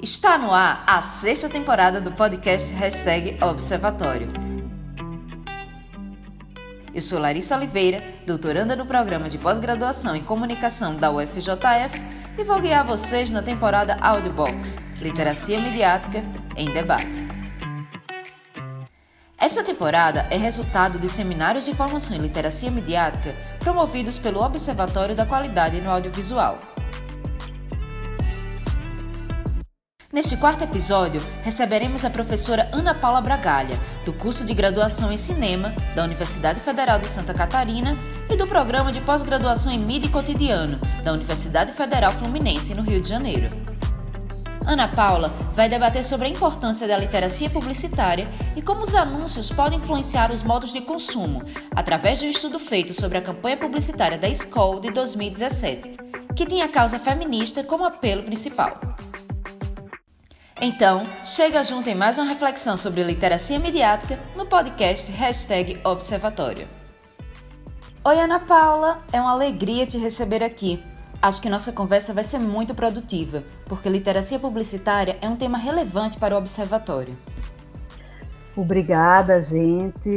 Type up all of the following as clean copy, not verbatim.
Está no ar a 6ª temporada do podcast #Observatório. Eu sou Larissa Oliveira, doutoranda no programa de pós-graduação em comunicação da UFJF e vou guiar vocês na temporada Audiobox, Literacia Midiática em Debate. Esta temporada é resultado dos seminários de formação em literacia midiática promovidos pelo Observatório da Qualidade no Audiovisual. Neste 4º episódio, receberemos a professora Ana Paula Bragalha, do curso de graduação em cinema da Universidade Federal de Santa Catarina e do programa de pós-graduação em mídia e cotidiano da Universidade Federal Fluminense, no Rio de Janeiro. Ana Paula vai debater sobre a importância da literacia publicitária e como os anúncios podem influenciar os modos de consumo, através de um estudo feito sobre a campanha publicitária da Skol de 2017, que tinha a causa feminista como apelo principal. Então, chega junto em mais uma reflexão sobre literacia midiática no podcast #Observatório. Oi, Ana Paula, é uma alegria te receber aqui. Acho que nossa conversa vai ser muito produtiva, porque literacia publicitária é um tema relevante para o Observatório. Obrigada, gente.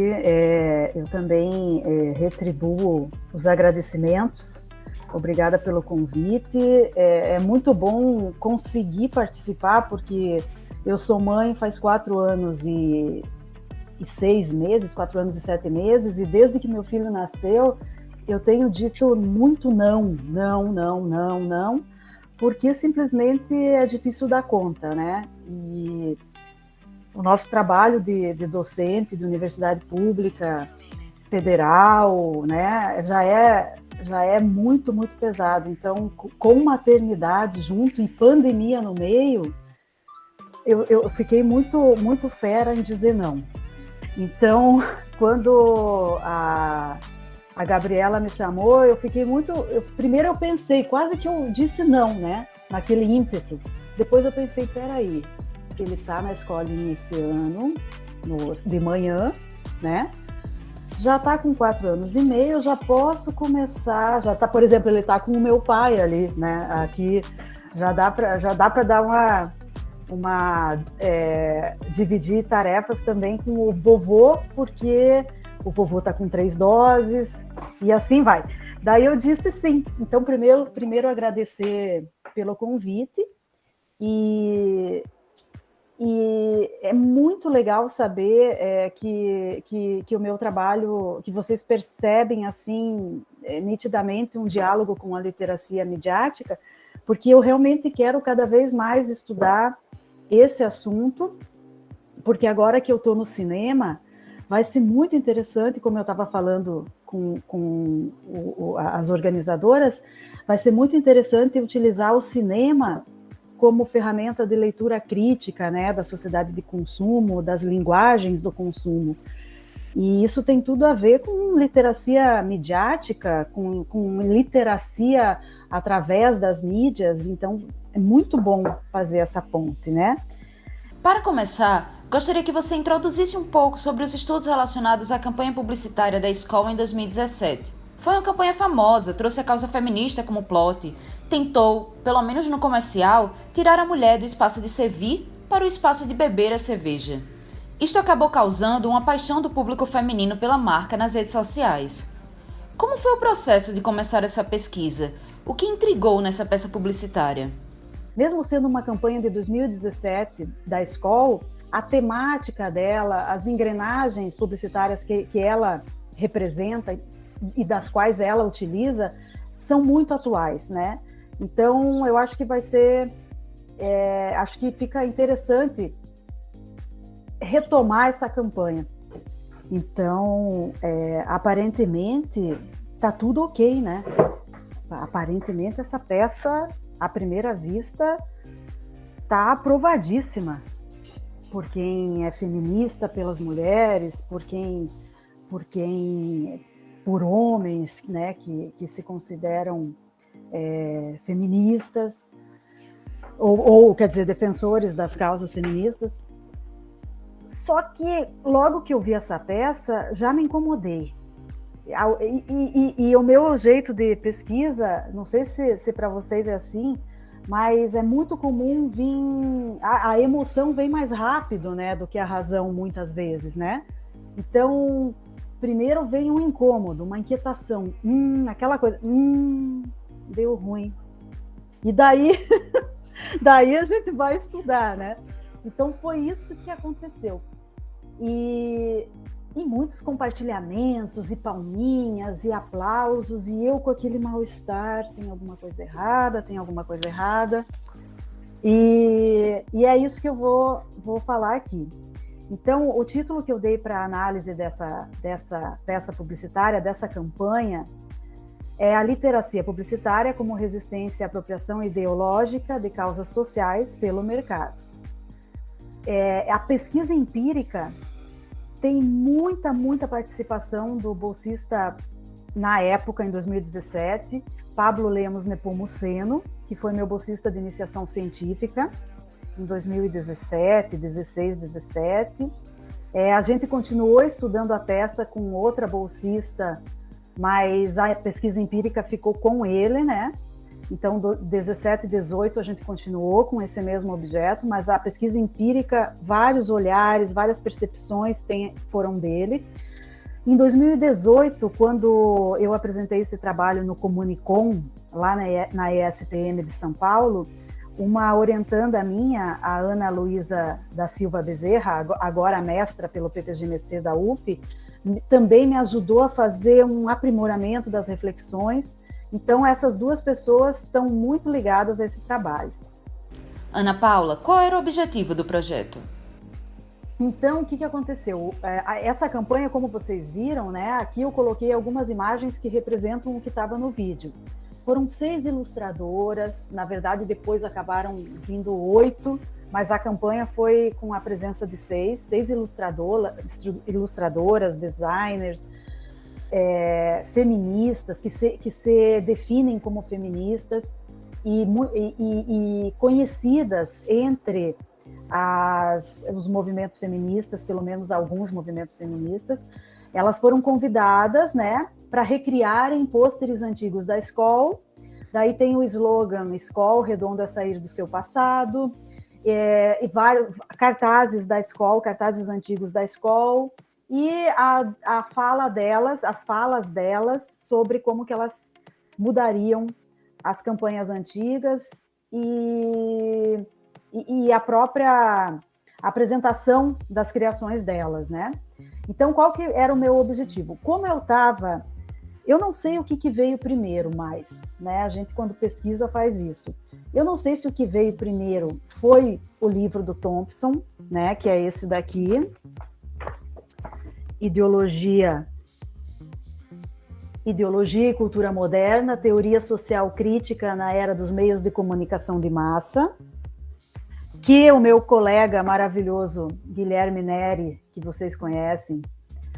Eu também retribuo os agradecimentos. Obrigada pelo convite. É muito bom conseguir participar, porque eu sou mãe faz 4 anos e 6 meses, 4 anos e 7 meses, e desde que meu filho nasceu, eu tenho dito muito não, porque simplesmente é difícil dar conta, né? E o nosso trabalho de docente de universidade pública, federal, né, já é muito, muito pesado. Então, com maternidade junto e pandemia no meio, eu fiquei muito, muito fera em dizer não. Então, quando a Gabriela me chamou, eu fiquei muito... Primeiro eu pensei, quase que eu disse não, né? Naquele ímpeto. Depois eu pensei, peraí, ele está na escolinha esse ano, de manhã, né? Já está com 4 anos e meio, eu já posso começar, já está, por exemplo, ele está com o meu pai ali, né? Aqui já dá para dar dividir tarefas também com o vovô, porque o vovô está com 3 doses e assim vai. Daí eu disse sim. Então, primeiro agradecer pelo convite e é muito legal saber que o meu trabalho, que vocês percebem assim nitidamente um diálogo com a literacia midiática, porque eu realmente quero cada vez mais estudar esse assunto, porque agora que eu estou no cinema, vai ser muito interessante, como eu estava falando com as organizadoras, vai ser muito interessante utilizar o cinema como ferramenta de leitura crítica, né, da sociedade de consumo, das linguagens do consumo. E isso tem tudo a ver com literacia midiática, com literacia através das mídias, então é muito bom fazer essa ponte, né? Para começar, gostaria que você introduzisse um pouco sobre os estudos relacionados à campanha publicitária da Skol em 2017. Foi uma campanha famosa, trouxe a causa feminista como plot, tentou, pelo menos no comercial, tirar a mulher do espaço de servir para o espaço de beber a cerveja. Isto acabou causando uma paixão do público feminino pela marca nas redes sociais. Como foi o processo de começar essa pesquisa? O que intrigou nessa peça publicitária? Mesmo sendo uma campanha de 2017 da Skol, a temática dela, as engrenagens publicitárias que ela representa e das quais ela utiliza, são muito atuais, né? Então, eu acho que vai ser... acho que fica interessante retomar essa campanha. Então, aparentemente, tá tudo ok, né? Aparentemente, essa peça, à primeira vista, tá aprovadíssima por quem é feminista, pelas mulheres, por homens, né, que se consideram feministas, ou quer dizer, defensores das causas feministas. Só que logo que eu vi essa peça, já me incomodei. E o meu jeito de pesquisa, não sei se para vocês é assim, mas é muito comum vir a emoção vem mais rápido, né, do que a razão muitas vezes, né? Então, primeiro vem um incômodo, uma inquietação, aquela coisa, deu ruim. E daí, daí a gente vai estudar, né? Então foi isso que aconteceu. E muitos compartilhamentos, e palminhas, e aplausos, e eu com aquele mal-estar, tem alguma coisa errada, tem alguma coisa errada. E é isso que eu vou falar aqui. Então, o título que eu dei para a análise dessa peça publicitária, dessa campanha, é a literacia publicitária como resistência à apropriação ideológica de causas sociais pelo mercado. A pesquisa empírica tem muita participação do bolsista, na época, em 2017, Pablo Lemos Nepomuceno, que foi meu bolsista de iniciação científica, em 2017, 16, 17. A gente continuou estudando a peça com outra bolsista, mas a pesquisa empírica ficou com ele, né? Então, 17 e 18 a gente continuou com esse mesmo objeto, mas a pesquisa empírica, vários olhares, várias percepções foram dele. Em 2018, quando eu apresentei esse trabalho no Comunicom, lá na ESPM de São Paulo, uma orientanda minha, a Ana Luísa da Silva Bezerra, agora mestra pelo PPGMC da UF, também me ajudou a fazer um aprimoramento das reflexões. Então, essas duas pessoas estão muito ligadas a esse trabalho. Ana Paula, qual era o objetivo do projeto? Então, o que aconteceu? Essa campanha, como vocês viram, né, aqui eu coloquei algumas imagens que representam o que estava no vídeo. Foram 6 ilustradoras, na verdade depois acabaram vindo 8, mas a campanha foi com a presença de 6 ilustradoras, designers, feministas, que se definem como feministas e conhecidas entre os movimentos feministas, pelo menos alguns movimentos feministas. Elas foram convidadas, né, para recriarem pôsteres antigos da escola. Daí tem o slogan "Escola redondo a sair do seu passado", e vários cartazes da escola, cartazes antigos da escola, e as falas delas sobre como que elas mudariam as campanhas antigas e a própria apresentação das criações delas, né? Então, qual que era o meu objetivo? Como eu não sei o que veio primeiro mais, né? A gente, quando pesquisa, faz isso. Eu não sei se o que veio primeiro foi o livro do Thompson, né? Que é esse daqui, Ideologia e Cultura Moderna, Teoria Social Crítica na Era dos Meios de Comunicação de Massa, que o meu colega maravilhoso, Guilherme Neri, que vocês conhecem,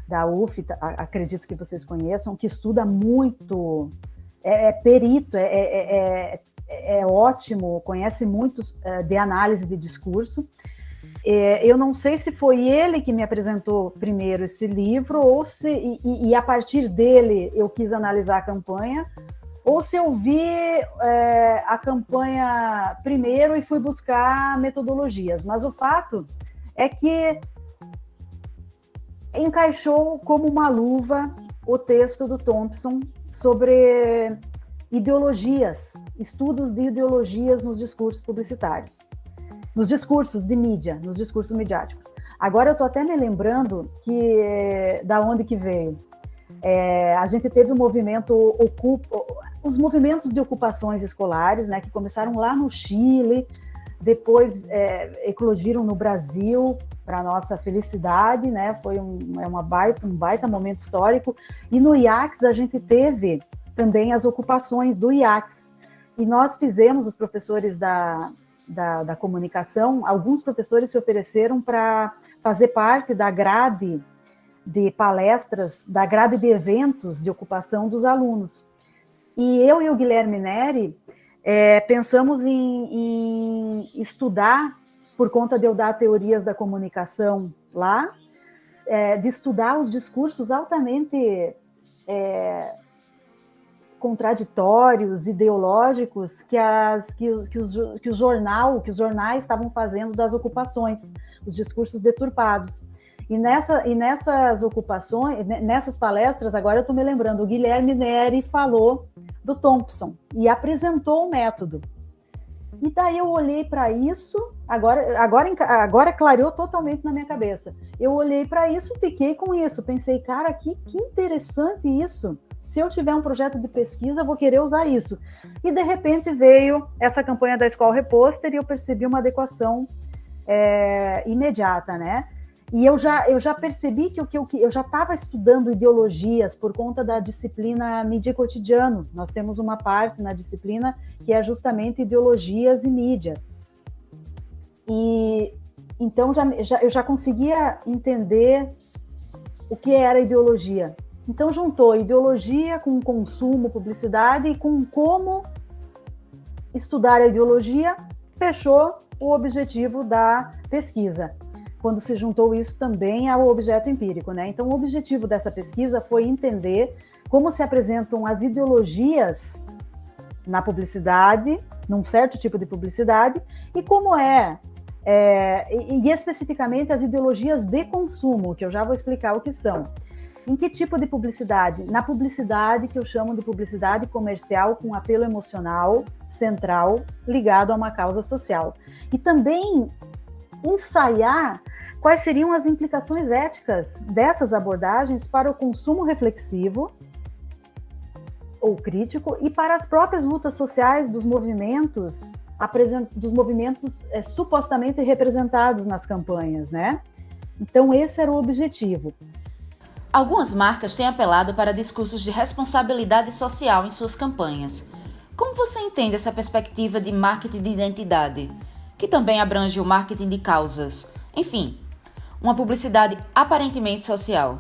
da UF, acredito que vocês conheçam, que estuda muito, perito, é ótimo, conhece muito de análise de discurso. Eu não sei se foi ele que me apresentou primeiro esse livro, ou se a partir dele eu quis analisar a campanha, ou se eu vi a campanha primeiro e fui buscar metodologias. Mas o fato é que encaixou como uma luva o texto do Thompson sobre ideologias, estudos de ideologias nos discursos publicitários, nos discursos de mídia, nos discursos midiáticos. Agora eu estou até me lembrando da onde que veio. A gente teve o movimento os movimentos de ocupações escolares, né, que começaram lá no Chile, depois eclodiram no Brasil, para nossa felicidade, né? Foi um baita momento histórico. E no IACS a gente teve também as ocupações do IACS. E nós fizemos, os professores da comunicação, alguns professores se ofereceram para fazer parte da grade de palestras, da grade de eventos de ocupação dos alunos. E eu e o Guilherme Neri pensamos em estudar, por conta de eu dar teorias da comunicação lá, de estudar os discursos altamente contraditórios, ideológicos que os jornais estavam fazendo das ocupações, os discursos deturpados. E nessas ocupações, nessas palestras, agora eu estou me lembrando, o Guilherme Neri falou do Thompson e apresentou o método. E daí eu olhei para isso, agora clareou totalmente na minha cabeça. Eu olhei para isso, fiquei com isso, pensei, cara, que interessante isso. Se eu tiver um projeto de pesquisa, eu vou querer usar isso. E de repente veio essa campanha da Skol Reposter e eu percebi uma adequação imediata, né? E eu já percebi que eu já estava estudando ideologias por conta da disciplina Mídia e Cotidiano. Nós temos uma parte na disciplina que é justamente ideologias e mídia. E então eu já conseguia entender o que era ideologia. Então juntou ideologia com consumo, publicidade e com como estudar a ideologia, fechou o objetivo da pesquisa. Quando se juntou isso também ao objeto empírico, né? Então, o objetivo dessa pesquisa foi entender como se apresentam as ideologias na publicidade, num certo tipo de publicidade, e como e especificamente as ideologias de consumo, que eu já vou explicar o que são. Em que tipo de publicidade? Na publicidade que eu chamo de publicidade comercial com apelo emocional central ligado a uma causa social. E também ensaiar quais seriam as implicações éticas dessas abordagens para o consumo reflexivo ou crítico e para as próprias lutas sociais dos movimentos supostamente representados nas campanhas, né? Então, esse era o objetivo. Algumas marcas têm apelado para discursos de responsabilidade social em suas campanhas. Como você entende essa perspectiva de marketing de identidade, que também abrange o marketing de causas? Enfim, uma publicidade aparentemente social.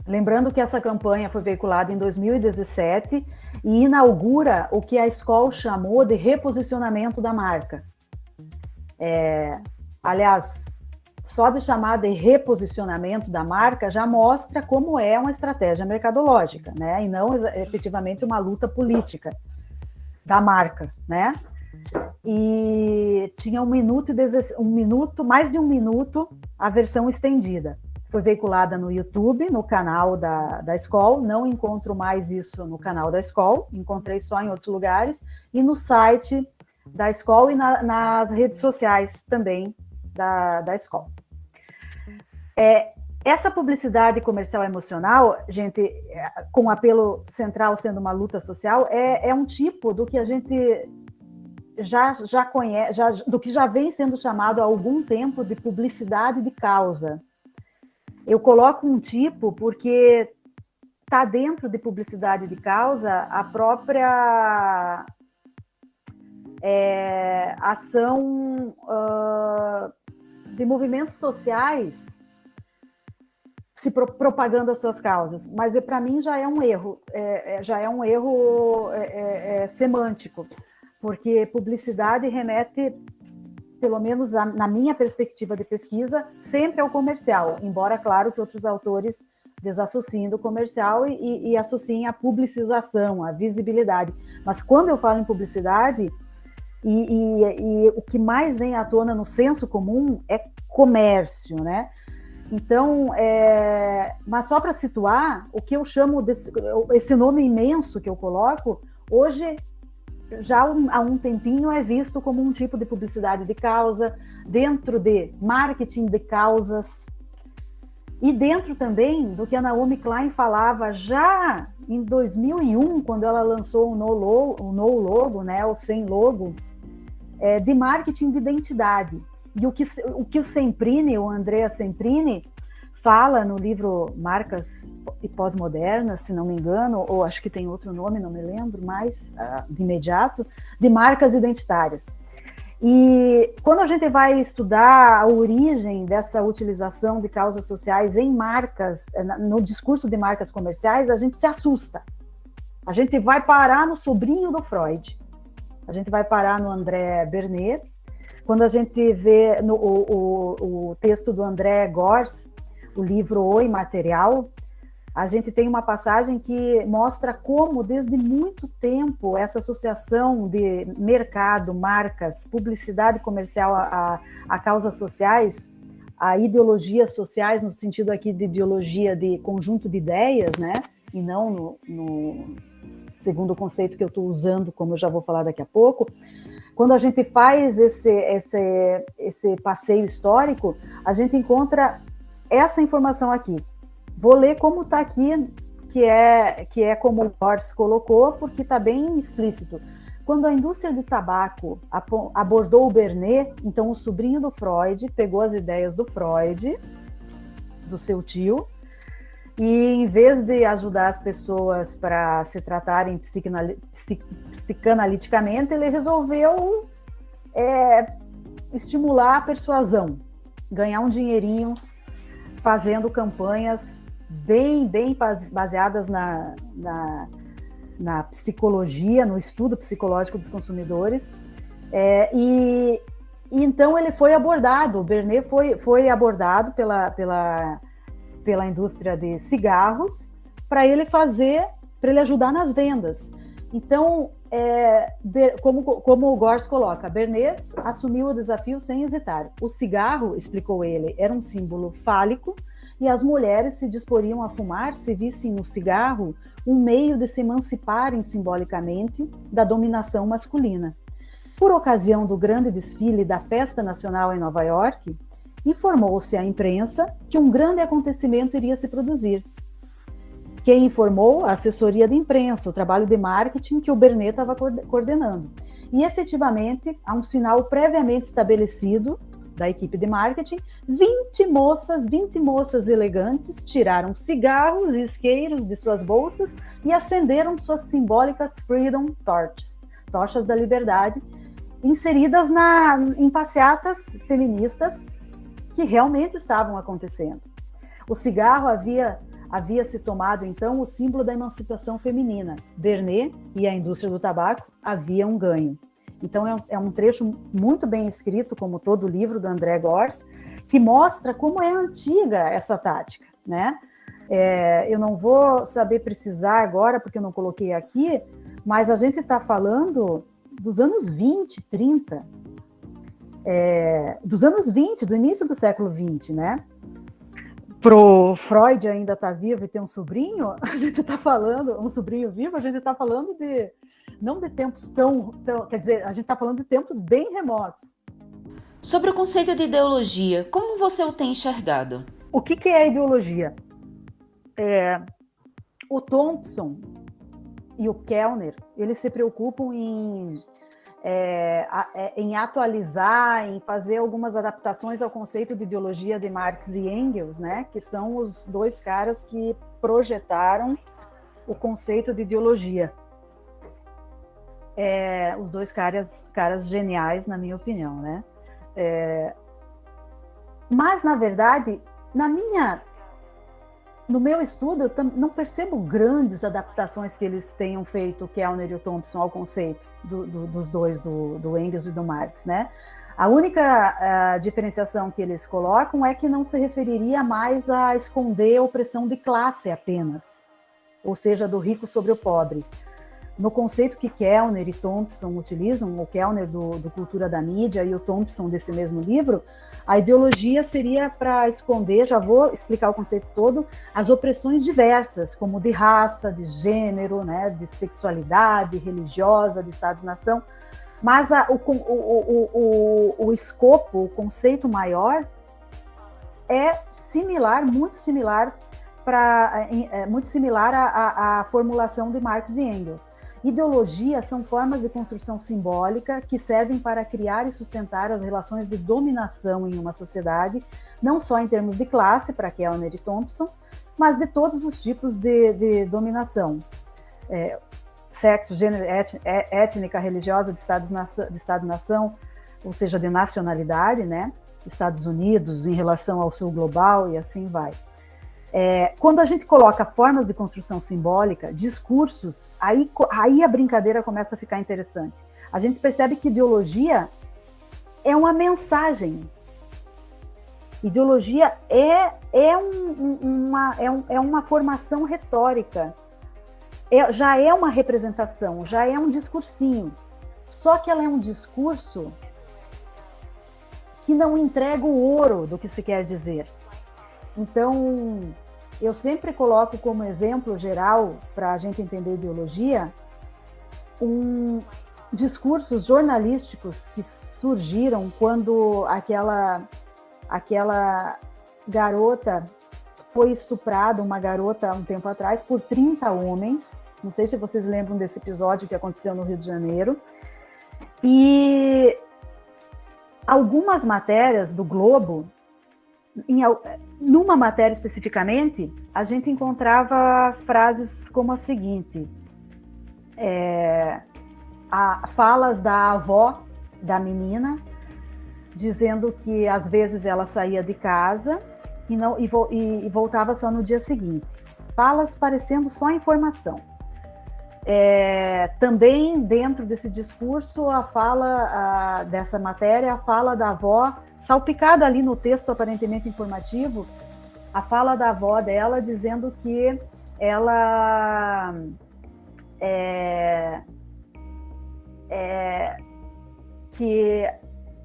Lembrando que essa campanha foi veiculada em 2017 e inaugura o que a Skol chamou de reposicionamento da marca. Aliás, só de chamar de reposicionamento da marca já mostra como é uma estratégia mercadológica, né? E não efetivamente uma luta política da marca, né? E tinha mais de um minuto a versão estendida. Foi veiculada no YouTube, no canal da Skol. Não encontro mais isso no canal da Skol, encontrei só em outros lugares, e no site da Skol e nas redes sociais também da Skol. Essa publicidade comercial emocional, gente, com apelo central sendo uma luta social, é um tipo do que a gente já conhece, do que já vem sendo chamado há algum tempo de publicidade de causa. Eu coloco um tipo porque está dentro de publicidade de causa a própria ação de movimentos sociais se propagando as suas causas, mas para mim já é um erro, semântico, porque publicidade remete, pelo menos na minha perspectiva de pesquisa, sempre ao comercial, embora, claro, que outros autores desassociem do comercial e associem a publicização, a visibilidade. Mas quando eu falo em publicidade, e o que mais vem à tona no senso comum é comércio, né? Então, mas só para situar, o que eu chamo esse nome imenso que eu coloco, hoje, já há um tempinho, é visto como um tipo de publicidade de causa, dentro de marketing de causas, e dentro também do que a Naomi Klein falava já em 2001, quando ela lançou o No Logo, né, o Sem Logo, de marketing de identidade. E o que o Semprini, o Andrea Semprini, fala no livro Marcas e Pós-Modernas, se não me engano, ou acho que tem outro nome, não me lembro mais, de imediato, de marcas identitárias. E quando a gente vai estudar a origem dessa utilização de causas sociais em marcas, no discurso de marcas comerciais, a gente se assusta. A gente vai parar no sobrinho do Freud, a gente vai parar no André Bernet. Quando a gente vê o texto do André Gors, o livro O Imaterial, a gente tem uma passagem que mostra como, desde muito tempo, essa associação de mercado, marcas, publicidade comercial a causas sociais, a ideologias sociais, no sentido aqui de ideologia de conjunto de ideias, né? E não no segundo conceito que eu estou usando, como eu já vou falar daqui a pouco. Quando a gente faz esse passeio histórico, a gente encontra essa informação aqui. Vou ler como está aqui, que é como o Gors colocou, porque está bem explícito. Quando a indústria do tabaco abordou o Bernet, então o sobrinho do Freud pegou as ideias do Freud, do seu tio, e em vez de ajudar as pessoas para se tratarem psicanaliticamente, ele resolveu estimular a persuasão, ganhar um dinheirinho fazendo campanhas bem baseadas na psicologia, no estudo psicológico dos consumidores, e então ele foi abordado, o Bernet foi abordado pela indústria de cigarros para ele ajudar nas vendas. Então, como o Gors coloca, Bernet assumiu o desafio sem hesitar. O cigarro, explicou ele, era um símbolo fálico e as mulheres se disporiam a fumar se vissem no cigarro um meio de se emanciparem simbolicamente da dominação masculina. Por ocasião do grande desfile da Festa Nacional em Nova York, informou-se à imprensa que um grande acontecimento iria se produzir. Quem informou? A assessoria de imprensa, o trabalho de marketing que o Bernet estava coordenando. E, efetivamente, há um sinal previamente estabelecido da equipe de marketing, 20 moças elegantes tiraram cigarros e isqueiros de suas bolsas e acenderam suas simbólicas Freedom Torches, tochas da liberdade, inseridas em passeatas feministas que realmente estavam acontecendo. O cigarro havia se tomado, então, o símbolo da emancipação feminina. Bernet e a indústria do tabaco haviam ganho. Então, é um trecho muito bem escrito, como todo o livro do André Gors, que mostra como é antiga essa tática, né? Eu não vou saber precisar agora, porque eu não coloquei aqui, mas a gente está falando dos anos 20, 30, dos anos 20, do início do século 20, né? Pro Freud ainda está vivo e tem um sobrinho, a gente está falando, um sobrinho vivo, a gente está falando não de tempos tão, quer dizer, a gente está falando de tempos bem remotos. Sobre o conceito de ideologia, como você o tem enxergado? O que é ideologia? O Thompson e o Kellner, eles se preocupam em atualizar, em fazer algumas adaptações ao conceito de ideologia de Marx e Engels, né? Que são os dois caras que projetaram o conceito de ideologia. Os dois caras geniais, na minha opinião, né? Mas, na verdade, no meu estudo, eu não percebo grandes adaptações que eles tenham feito, o Kellner e o Thompson, ao conceito dos dois, do Engels e do Marx, né? A única diferenciação que eles colocam é que não se referiria mais a esconder a opressão de classe apenas, ou seja, do rico sobre o pobre. No conceito que Kellner e Thompson utilizam, o Kellner do Cultura da Mídia e o Thompson desse mesmo livro, a ideologia seria para esconder, já vou explicar o conceito todo, as opressões diversas, como de raça, de gênero, né, de sexualidade, religiosa, de Estado-nação, mas o escopo, o conceito maior é similar, muito similar à formulação de Marx e Engels. Ideologia são formas de construção simbólica que servem para criar e sustentar as relações de dominação em uma sociedade, não só em termos de classe, para Kellner e Thompson, mas de todos os tipos de dominação. Sexo, gênero, étnica, religiosa, de Estado-nação, ou seja, de nacionalidade, né? Estados Unidos em relação ao sul global e assim vai. Quando a gente coloca formas de construção simbólica, discursos, aí a brincadeira começa a ficar interessante. A gente percebe que ideologia é uma mensagem. Ideologia é uma formação retórica, já é uma representação, já é um discursinho. Só que ela é um discurso que não entrega o ouro do que se quer dizer. Então, eu sempre coloco como exemplo geral, para a gente entender ideologia, discursos jornalísticos que surgiram quando aquela garota foi estuprada, uma garota há um tempo atrás, por 30 homens. Não sei se vocês lembram desse episódio que aconteceu no Rio de Janeiro. E algumas matérias do Globo, numa matéria especificamente, a gente encontrava frases como a seguinte: falas da avó da menina, dizendo que às vezes ela saía de casa e voltava só no dia seguinte. Falas parecendo só informação. Também dentro desse discurso, a fala dessa matéria, a fala da avó, salpicada ali no texto aparentemente informativo, a fala da avó dela dizendo que ela que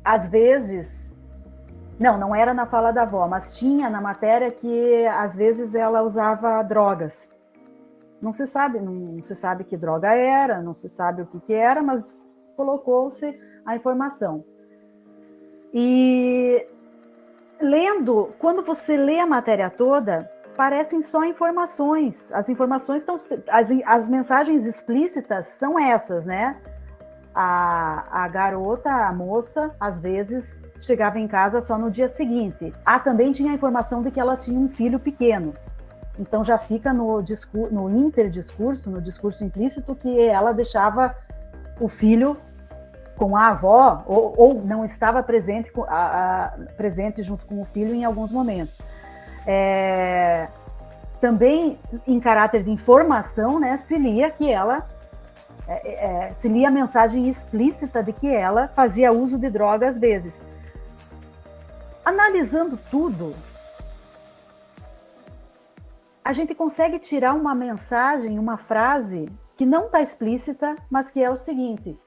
às vezes, não era na fala da avó, mas tinha na matéria que às vezes ela usava drogas. Não se sabe que droga era, não se sabe o que era, mas colocou-se a informação. E quando você lê a matéria toda, parecem só informações. As informações estão, as mensagens explícitas são essas, né? A garota, a moça, às vezes chegava em casa só no dia seguinte. Também tinha a informação de que ela tinha um filho pequeno. Então já fica no interdiscurso, no discurso implícito, que ela deixava o filho com a avó, ou não estava presente junto com o filho em alguns momentos. Também, em caráter de informação, né, se lia a mensagem explícita de que ela fazia uso de droga às vezes. Analisando tudo, a gente consegue tirar uma mensagem, uma frase que não está explícita, mas que é o seguinte: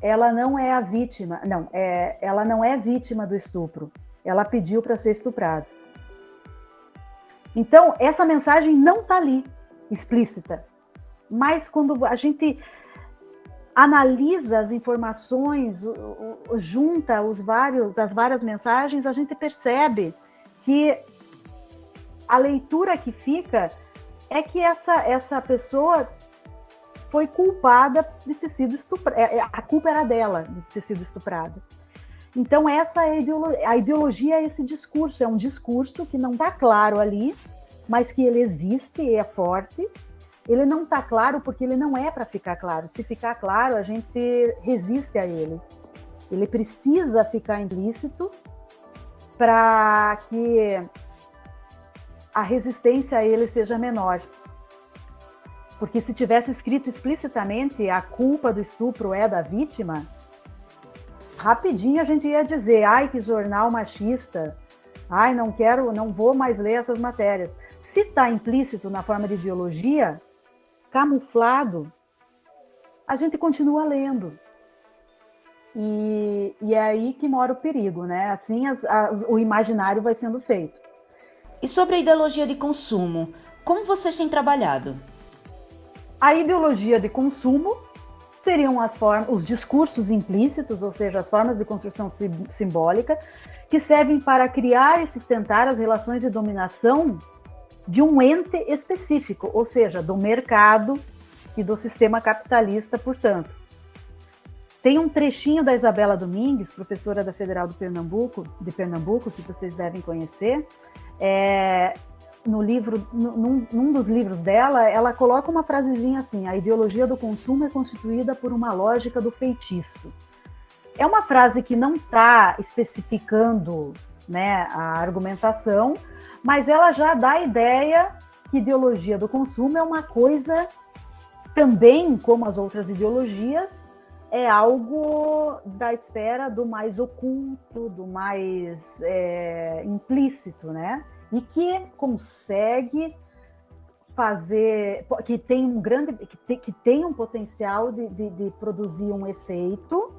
ela não é a vítima, ela não é vítima do estupro, ela pediu para ser estuprada. Então, essa mensagem não está ali, explícita, mas quando a gente analisa as informações, junta as várias mensagens, a gente percebe que a leitura que fica é que essa pessoa foi culpada de ter sido estuprada, a culpa era dela de ter sido estuprada. Então essa é a ideologia, é esse discurso, é um discurso que não está claro ali, mas que ele existe, é forte. Ele não está claro porque ele não é para ficar claro. Se ficar claro, a gente resiste a ele. Ele precisa ficar implícito para que a resistência a ele seja menor. Porque se tivesse escrito explicitamente a culpa do estupro é da vítima, rapidinho a gente ia dizer: ai, que jornal machista, ai, não vou mais ler essas matérias. Se está implícito na forma de ideologia, camuflado, a gente continua lendo. E é aí que mora o perigo, né? Assim o imaginário vai sendo feito. E sobre a ideologia de consumo, como vocês têm trabalhado? A ideologia de consumo seriam os discursos implícitos, ou seja, as formas de construção simbólica, que servem para criar e sustentar as relações de dominação de um ente específico, ou seja, do mercado e do sistema capitalista, portanto. Tem um trechinho da Isabela Domingues, professora da Federal de Pernambuco, que vocês devem conhecer. Num dos livros dela, ela coloca uma frasezinha assim: a ideologia do consumo é constituída por uma lógica do feitiço. É uma frase que não está especificando, né, a argumentação, mas ela já dá a ideia que ideologia do consumo é uma coisa também, como as outras ideologias, é algo da esfera do mais oculto, do mais implícito, né? E que consegue fazer, que tem que tem um potencial de produzir um efeito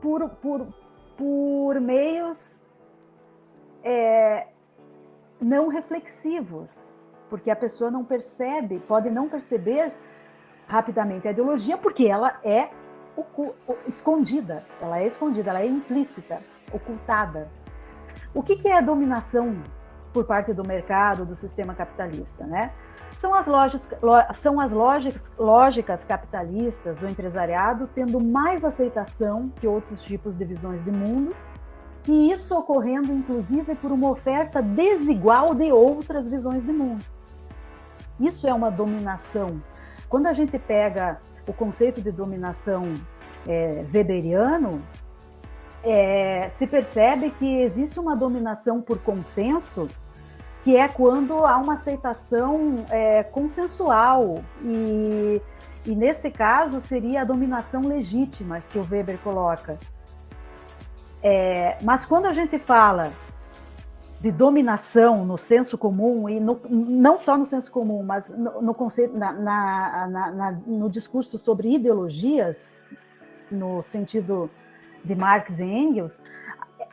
por meios não reflexivos, porque a pessoa não percebe, pode não perceber rapidamente a ideologia, porque ela é escondida, ela é implícita, ocultada. O que é a dominação por parte do mercado, do sistema capitalista, né? São as lógicas capitalistas do empresariado tendo mais aceitação que outros tipos de visões de mundo, e isso ocorrendo, inclusive, por uma oferta desigual de outras visões de mundo. Isso é uma dominação. Quando a gente pega o conceito de dominação weberiano, se percebe que existe uma dominação por consenso, que é quando há uma aceitação consensual, e nesse caso seria a dominação legítima que o Weber coloca. Mas quando a gente fala de dominação no senso comum, e não só no senso comum, mas no conceito, no discurso sobre ideologias, no sentido de Marx e Engels,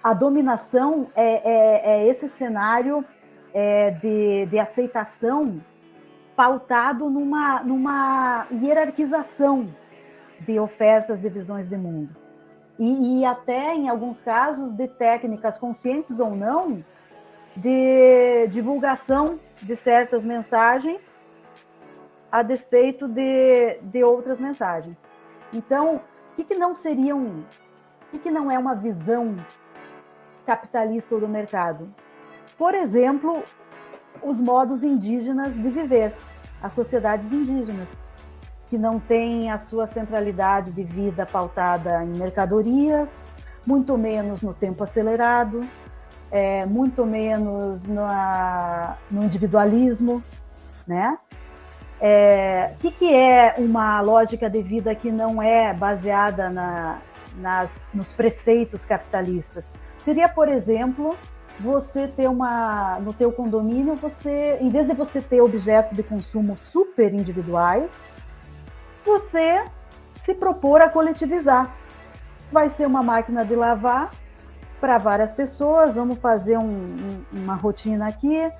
a dominação é esse cenário de aceitação pautado numa hierarquização de ofertas de visões de mundo. E até, em alguns casos, de técnicas, conscientes ou não, de divulgação de certas mensagens a despeito de outras mensagens. Então, o que não é uma visão capitalista do mercado? Por exemplo, os modos indígenas de viver, as sociedades indígenas, que não têm a sua centralidade de vida pautada em mercadorias, muito menos no tempo acelerado, muito menos no individualismo, né? O que é uma lógica de vida que não é baseada nos preceitos capitalistas? Seria, por exemplo, você ter no teu condomínio, em vez de você ter objetos de consumo super individuais, você se propor a coletivizar. Vai ser uma máquina de lavar para várias pessoas, vamos fazer uma rotina aqui.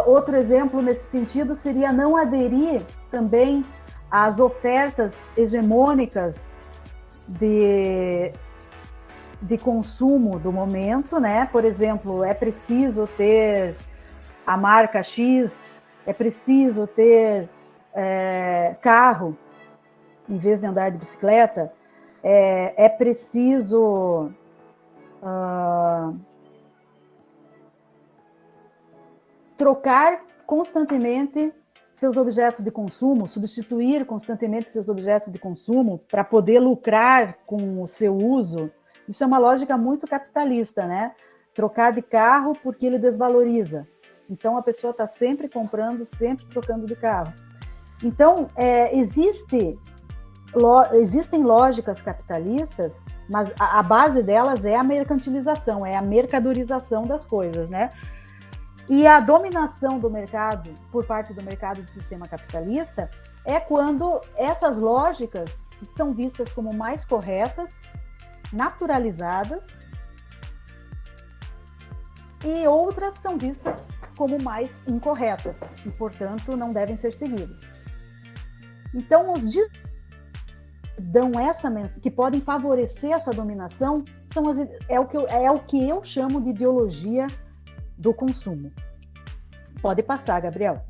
Outro exemplo nesse sentido seria não aderir também às ofertas hegemônicas de consumo do momento, né? Por exemplo, é preciso ter a marca X, é preciso ter carro em vez de andar de bicicleta, é preciso trocar constantemente seus objetos de consumo, substituir constantemente seus objetos de consumo para poder lucrar com o seu uso. Isso é uma lógica muito capitalista, né? Trocar de carro porque ele desvaloriza. Então, a pessoa está sempre comprando, sempre trocando de carro. Então, existem lógicas capitalistas, mas a base delas é a mercantilização, é a mercadorização das coisas, né? E a dominação do mercado, por parte do mercado do sistema capitalista, é quando essas lógicas são vistas como mais corretas, naturalizadas, e outras são vistas como mais incorretas, e, portanto, não devem ser seguidas. Então, os que podem favorecer essa dominação é o que eu chamo de ideologia do consumo. Pode passar, Gabriel.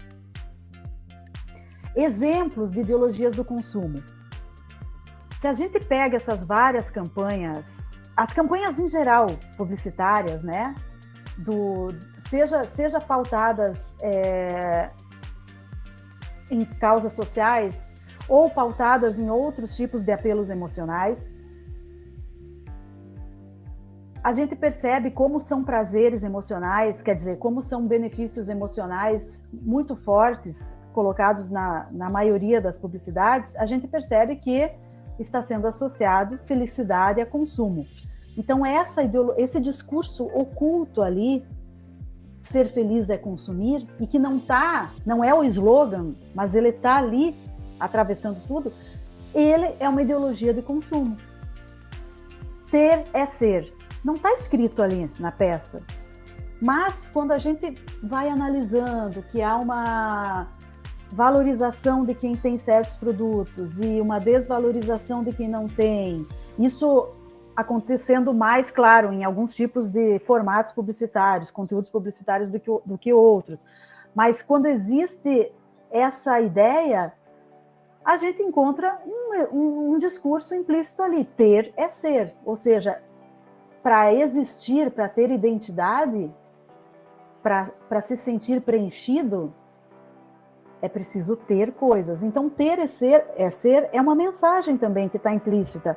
Exemplos de ideologias do consumo. Se a gente pega essas várias campanhas, as campanhas em geral, publicitárias, né? Seja pautadas em causas sociais ou pautadas em outros tipos de apelos emocionais, a gente percebe como são prazeres emocionais, quer dizer, como são benefícios emocionais muito fortes colocados na maioria das publicidades, a gente percebe que está sendo associado felicidade a consumo. Então, esse discurso oculto ali, ser feliz é consumir, e que não é o slogan, mas ele está ali atravessando tudo, ele é uma ideologia de consumo. Ter é ser. Não está escrito ali na peça, mas quando a gente vai analisando que há uma valorização de quem tem certos produtos e uma desvalorização de quem não tem, isso acontecendo mais, claro, em alguns tipos de formatos publicitários, conteúdos publicitários do que outros, mas quando existe essa ideia, a gente encontra um discurso implícito ali, ter é ser, ou seja, para existir, para ter identidade, para se sentir preenchido, é preciso ter coisas. Então, ter é ser é uma mensagem também que está implícita.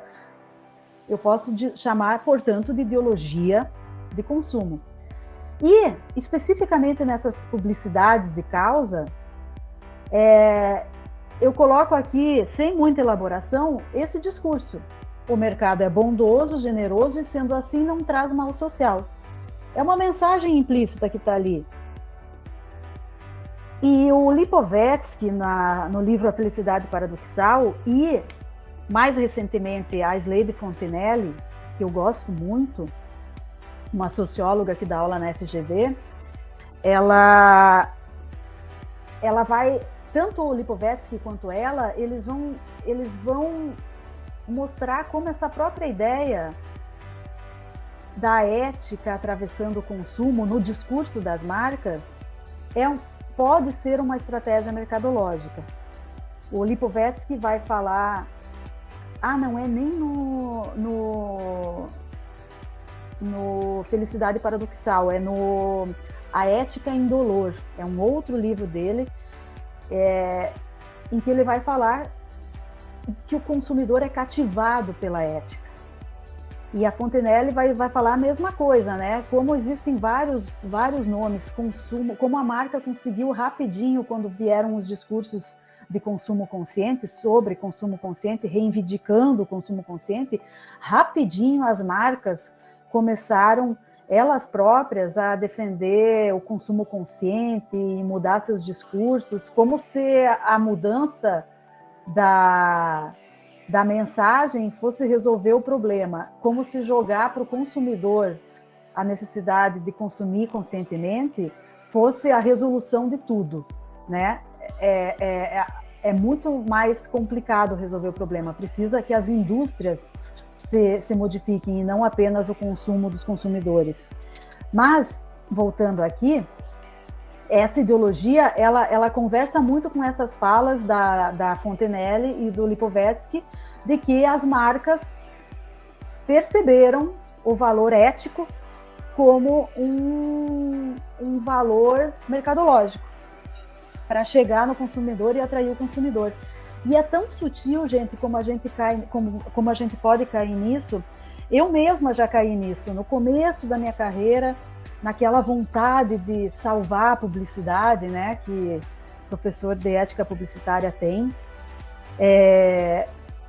Eu posso chamar, portanto, de ideologia de consumo. E, especificamente nessas publicidades de causa, eu coloco aqui, sem muita elaboração, esse discurso. O mercado é bondoso, generoso e, sendo assim, não traz mal social. É uma mensagem implícita que está ali. E o Lipovetsky, no livro A Felicidade Paradoxal, e, mais recentemente, a Slade Fontenelle, que eu gosto muito, uma socióloga que dá aula na FGV, ela vai, tanto o Lipovetsky quanto ela, eles vão mostrar como essa própria ideia da ética atravessando o consumo no discurso das marcas pode ser uma estratégia mercadológica. O Lipovetsky vai falar, não é nem no Felicidade Paradoxal, é no A Ética Indolor, é um outro livro dele, em que ele vai falar que o consumidor é cativado pela ética. E a Fontenelle vai falar a mesma coisa, né? Como existem vários nomes, consumo, como a marca conseguiu rapidinho, quando vieram os discursos de consumo consciente, sobre consumo consciente, reivindicando o consumo consciente, rapidinho as marcas começaram, elas próprias, a defender o consumo consciente e mudar seus discursos, como se a mudança da mensagem fosse resolver o problema, como se jogar para o consumidor a necessidade de consumir conscientemente fosse a resolução de tudo, né? É muito mais complicado resolver o problema, precisa que as indústrias se modifiquem e não apenas o consumo dos consumidores. Mas, voltando aqui, essa ideologia, ela conversa muito com essas falas da Fontenelle e do Lipovetsky, de que as marcas perceberam o valor ético como um valor mercadológico para chegar no consumidor e atrair o consumidor. E é tão sutil, gente, como a gente pode cair nisso. Eu mesma já caí nisso no começo da minha carreira, naquela vontade de salvar a publicidade, né, que o professor de ética publicitária tem.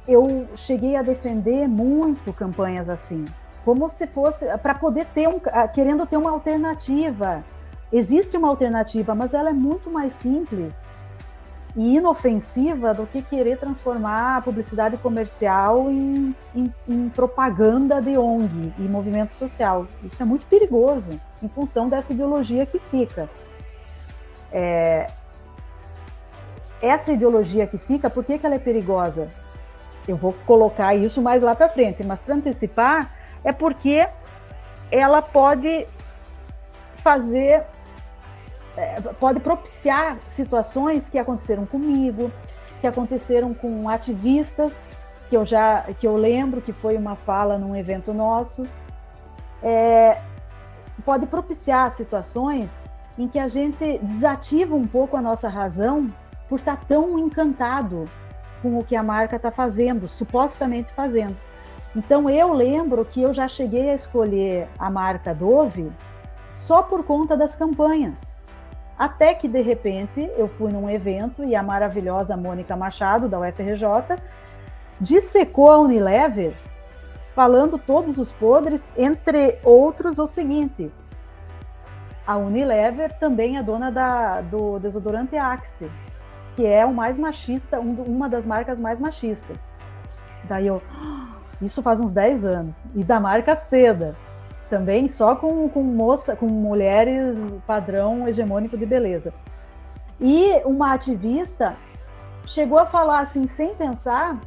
Eu cheguei a defender muito campanhas assim, como se fosse para poder querendo ter uma alternativa. Existe uma alternativa, mas ela é muito mais simples e inofensiva do que querer transformar a publicidade comercial em propaganda de ONG e movimento social. Isso é muito perigoso, em função dessa ideologia que fica. Essa ideologia que fica, por que ela é perigosa? Eu vou colocar isso mais lá para frente, mas para antecipar, é porque ela pode propiciar situações que aconteceram comigo, que aconteceram com ativistas, que eu lembro que foi uma fala num evento nosso. Pode propiciar situações em que a gente desativa um pouco a nossa razão por estar tão encantado com o que a marca está fazendo, supostamente fazendo. Então, eu lembro que eu já cheguei a escolher a marca Dove só por conta das campanhas. Até que, de repente, eu fui num evento e a maravilhosa Mônica Machado, da UFRJ, dissecou a Unilever, falando todos os podres, entre outros o seguinte: a Unilever também é dona do desodorante Axe, que é o mais machista, uma das marcas mais machistas. Daí isso faz uns 10 anos. E da marca Seda, também só com mulheres padrão hegemônico de beleza. E uma ativista chegou a falar assim, sem pensar,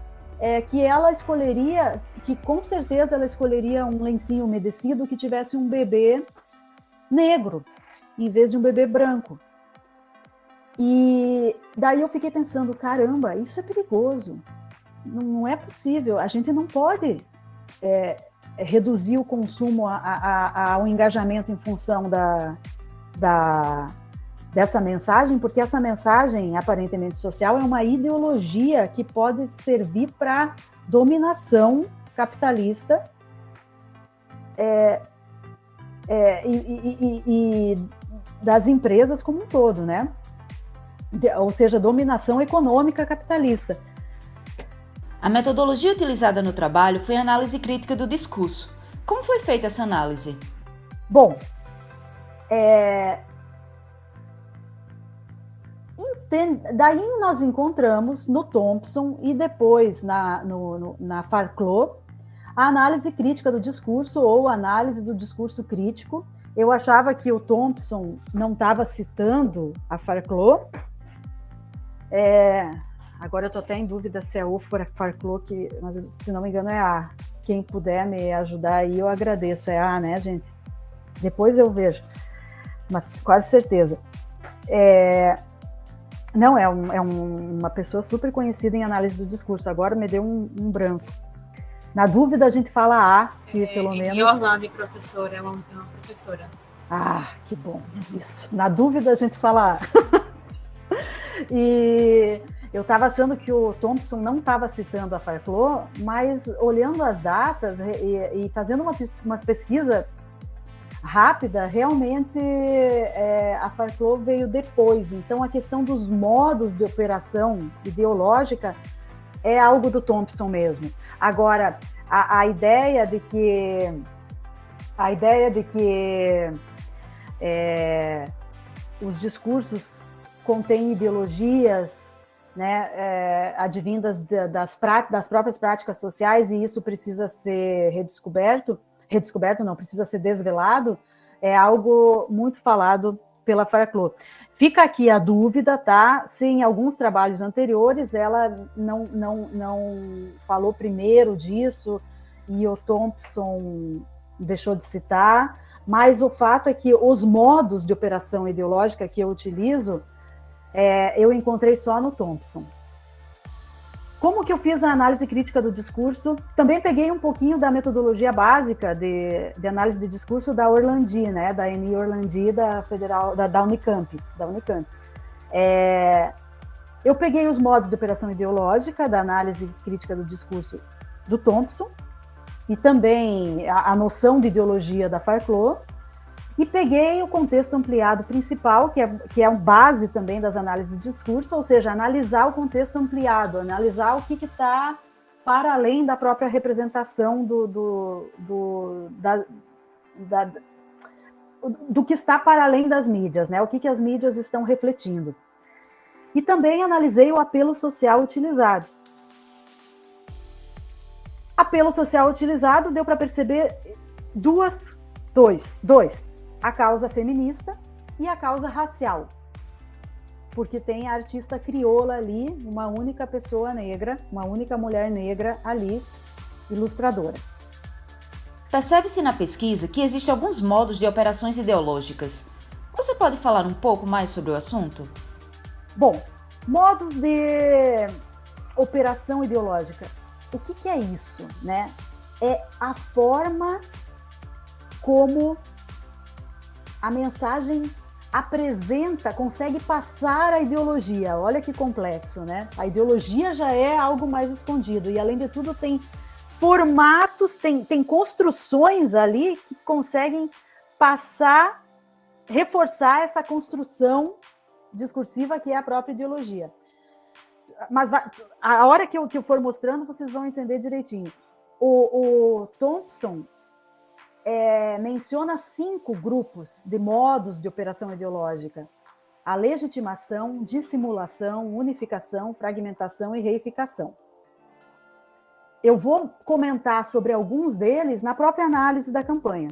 que ela escolheria, que com certeza ela escolheria um lencinho umedecido que tivesse um bebê negro, em vez de um bebê branco. E daí eu fiquei pensando, caramba, isso é perigoso. Não é possível, a gente não pode reduzir o consumo ao engajamento em função dessa mensagem, porque essa mensagem aparentemente social é uma ideologia que pode servir para dominação capitalista e das empresas como um todo, né? Ou seja, dominação econômica capitalista. A metodologia utilizada no trabalho foi a análise crítica do discurso. Como foi feita essa análise? Bom, daí nós encontramos no Thompson e depois na Farclot a análise crítica do discurso ou análise do discurso crítico. Eu achava que o Thompson não estava citando a Farclot. Agora eu estou até em dúvida se é o Farclot, mas se não me engano é A. Quem puder me ajudar aí, eu agradeço. É A, né, gente? Depois eu vejo, mas quase certeza. Não, uma pessoa super conhecida em análise do discurso. Agora me deu um branco. Na dúvida a gente fala A, que pelo menos... Orlando, professora, é uma professora. Ah, que bom, isso. Na dúvida a gente fala A. E eu estava achando que o Thompson não estava citando a Farclot, mas olhando as datas e fazendo uma pesquisa rápida, realmente a Farclot veio depois. Então, a questão dos modos de operação ideológica é algo do Thompson mesmo. Agora, a ideia de que os discursos contêm ideologias, né, advindas das próprias práticas sociais, e isso precisa ser redescoberto não, precisa ser desvelado, é algo muito falado pela Farclot. Fica aqui a dúvida, tá? Se em alguns trabalhos anteriores ela não falou primeiro disso e o Thompson deixou de citar, mas o fato é que os modos de operação ideológica que eu utilizo, eu encontrei só no Thompson. Como que eu fiz a análise crítica do discurso? Também peguei um pouquinho da metodologia básica de análise de discurso da Orlandi, né? Da Eni Orlandi, da Unicamp. Eu peguei os modos de operação ideológica da análise crítica do discurso do Thompson e também a noção de ideologia da Farclot, e peguei o contexto ampliado principal, que é a base também das análises de discurso, ou seja, analisar o contexto ampliado, analisar o que está para além da própria representação do que está para além das mídias, né? O que as mídias estão refletindo. E também analisei o apelo social utilizado. Apelo social utilizado deu para perceber dois. A causa feminista e a causa racial, porque tem a artista crioula ali, uma única pessoa negra, uma única mulher negra ali, ilustradora. Percebe-se na pesquisa que existem alguns modos de operações ideológicas. Você pode falar um pouco mais sobre o assunto? Bom, modos de operação ideológica. O que é isso, né? É a forma como a mensagem consegue passar a ideologia. Olha que complexo, né? A ideologia já é algo mais escondido e, além de tudo, tem formatos, tem construções ali que conseguem reforçar essa construção discursiva que é a própria ideologia. Mas a hora que eu for mostrando, vocês vão entender direitinho. O Thompson menciona 5 grupos de modos de operação ideológica: a legitimação, dissimulação, unificação, fragmentação e reificação. Eu vou comentar sobre alguns deles na própria análise da campanha.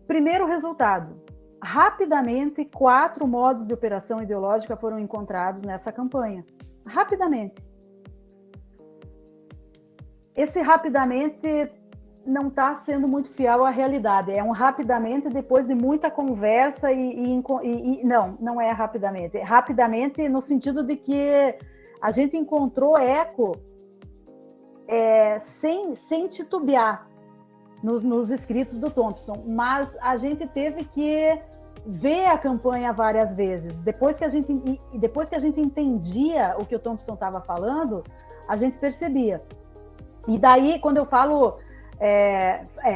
Primeiro resultado: rapidamente 4 modos de operação ideológica foram encontrados nessa campanha. Rapidamente. Esse rapidamente não está sendo muito fiel à realidade. É um rapidamente depois de muita conversa não é rapidamente. É rapidamente no sentido de que a gente encontrou eco sem titubear nos escritos do Thompson, mas a gente teve que ver a campanha várias vezes. Depois que a gente entendia o que o Thompson estava falando, a gente percebia. E daí, quando eu falo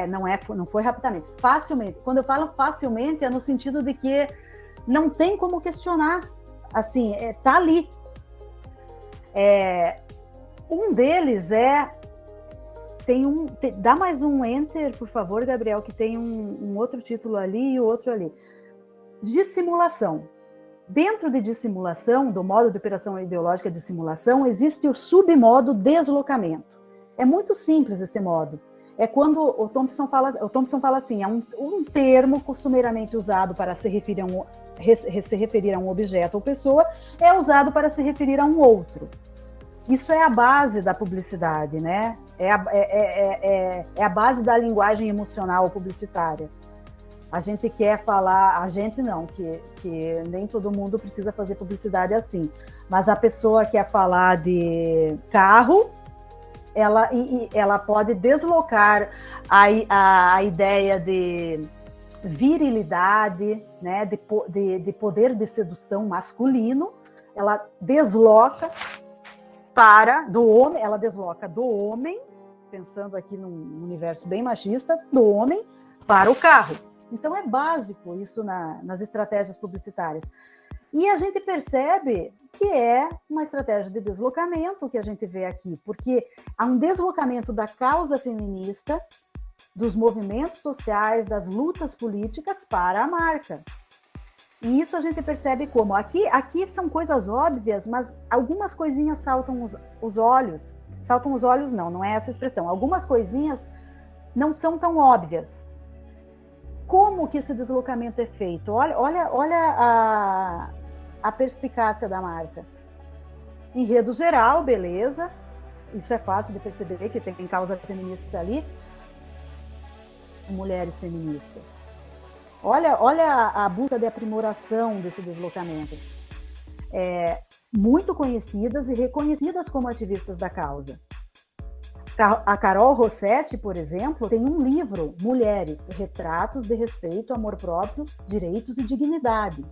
não foi rapidamente, facilmente. Quando eu falo facilmente, é no sentido de que não tem como questionar. Assim, tá ali. Um deles dá mais um enter, por favor, Gabriel, que tem um outro título ali e o outro ali. Dissimulação. Dentro de dissimulação, do modo de operação ideológica de simulação, existe o submodo deslocamento. É muito simples esse modo. É quando o Thompson fala assim, é um termo costumeiramente usado para se referir a um objeto ou pessoa, é usado para se referir a um outro. Isso é a base da publicidade, né? É a base da linguagem emocional publicitária. A gente quer falar, a gente não, que nem todo mundo precisa fazer publicidade assim, mas a pessoa quer falar de carro, ela pode deslocar a ideia de virilidade, né, de poder de sedução masculino, ela desloca do homem, pensando aqui num universo bem machista, do homem para o carro. Então é básico isso nas estratégias publicitárias. E a gente percebe que é uma estratégia de deslocamento que a gente vê aqui, porque há um deslocamento da causa feminista, dos movimentos sociais, das lutas políticas para a marca. E isso a gente percebe como? Aqui são coisas óbvias, mas algumas coisinhas saltam os olhos. Saltam os olhos não é essa expressão. Algumas coisinhas não são tão óbvias. Como que esse deslocamento é feito? Olha a perspicácia da marca. Enredo geral, beleza. Isso é fácil de perceber que tem causa feminista ali. Mulheres feministas. Olha a busca de aprimoração desse deslocamento. Muito conhecidas e reconhecidas como ativistas da causa. A Carol Rossetti, por exemplo, tem um livro, Mulheres, Retratos de Respeito, Amor Próprio, Direitos e Dignidade.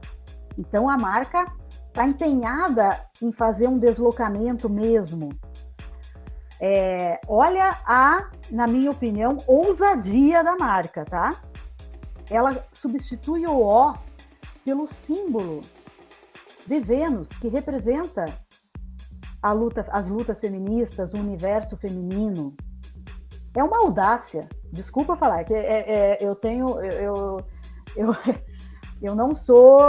Então, a marca está empenhada em fazer um deslocamento mesmo. Olha na minha opinião, ousadia da marca, tá? Ela substitui o O pelo símbolo de Vênus, que representa as lutas feministas, o universo feminino. É uma audácia. Desculpa falar, que eu não sou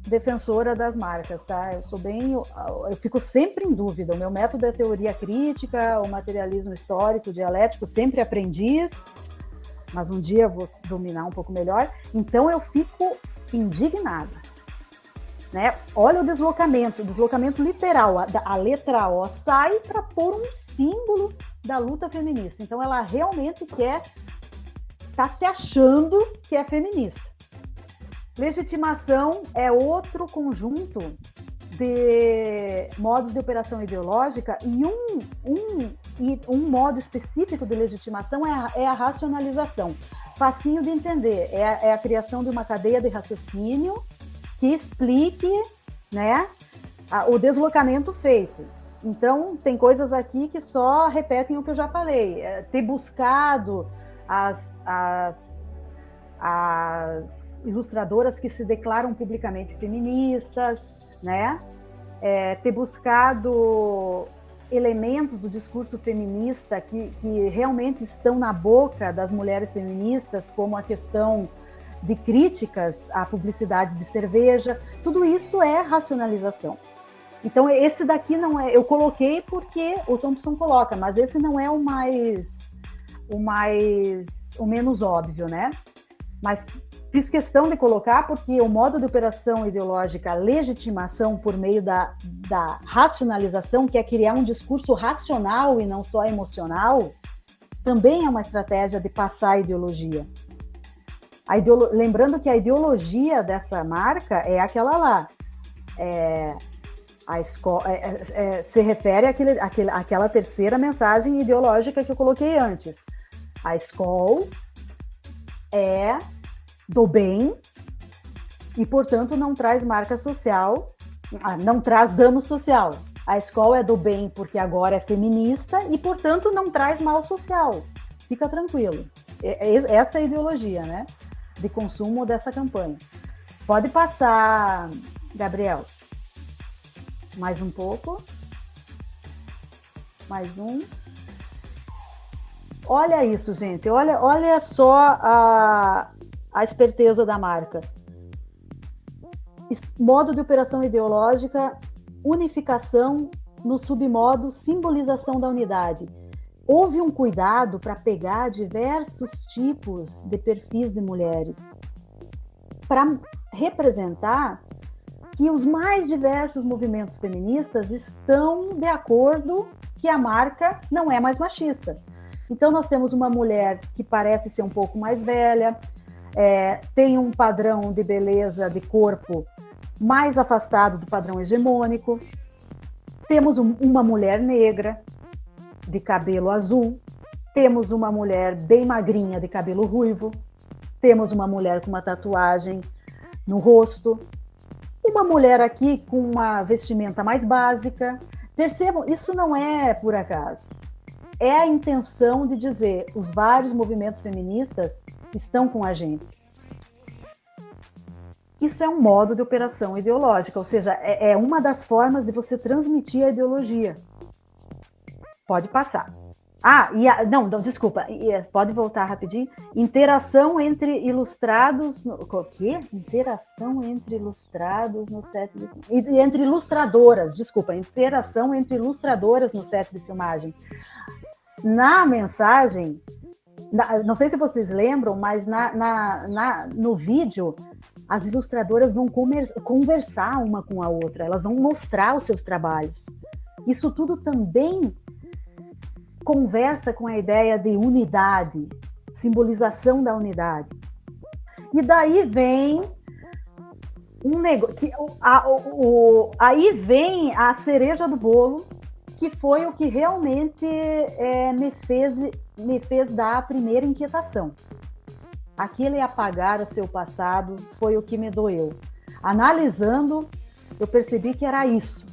defensora das marcas, tá? Eu fico sempre em dúvida. O meu método é teoria crítica, o materialismo histórico, dialético, sempre aprendiz, mas um dia eu vou dominar um pouco melhor. Então eu fico indignada. Né? Olha o deslocamento literal. A letra O sai para pôr um símbolo da luta feminista. Então ela realmente está se achando que é feminista. Legitimação é outro conjunto de modos de operação ideológica e um modo específico de legitimação é a racionalização. Facinho de entender, é a criação de uma cadeia de raciocínio que explique, né, o deslocamento feito. Então, tem coisas aqui que só repetem o que eu já falei. Ter buscado as ilustradoras que se declaram publicamente feministas, né? Ter buscado elementos do discurso feminista que realmente estão na boca das mulheres feministas, como a questão de críticas a publicidades de cerveja. Tudo isso é racionalização. Então, esse daqui não é... Eu coloquei porque o Thompson coloca, mas esse não é o menos óbvio, né? Mas fiz questão de colocar porque o modo de operação ideológica, a legitimação por meio da racionalização, que é criar um discurso racional e não só emocional, também é uma estratégia de passar a ideologia. Lembrando que a ideologia dessa marca é aquela lá. A escola se refere àquela terceira mensagem ideológica que eu coloquei antes. A escola é do bem e, portanto, não traz marca social, não traz dano social. A escola é do bem porque agora é feminista e, portanto, não traz mal social. Fica tranquilo. Essa é a ideologia, né, de consumo dessa campanha. Pode passar, Gabriel. Mais um pouco. Mais um. Olha isso, gente. Olha só a esperteza da marca. Modo de operação ideológica, unificação no submodo, simbolização da unidade. Houve um cuidado para pegar diversos tipos de perfis de mulheres, para representar que os mais diversos movimentos feministas estão de acordo que a marca não é mais machista. Então, nós temos uma mulher que parece ser um pouco mais velha, tem um padrão de beleza de corpo mais afastado do padrão hegemônico. Temos uma mulher negra, de cabelo azul. Temos uma mulher bem magrinha, de cabelo ruivo. Temos uma mulher com uma tatuagem no rosto. Uma mulher aqui com uma vestimenta mais básica. Percebam, isso não é por acaso. É a intenção de dizer, os vários movimentos feministas estão com a gente. Isso é um modo de operação ideológica, ou seja, é uma das formas de você transmitir a ideologia. Pode passar. Não, desculpa, pode voltar rapidinho. Interação entre ilustrados... O quê? Interação entre ilustrados no set de... Entre ilustradoras, desculpa. Interação entre ilustradoras no set de filmagem. Na mensagem, não sei se vocês lembram, mas no vídeo, as ilustradoras vão conversar uma com a outra, elas vão mostrar os seus trabalhos. Isso tudo também conversa com a ideia de unidade, simbolização da unidade. E daí vem um negócio, aí vem a cereja do bolo, que foi o que realmente me fez dar a primeira inquietação. Aquele apagar o seu passado foi o que me doeu. Analisando, eu percebi que era isso.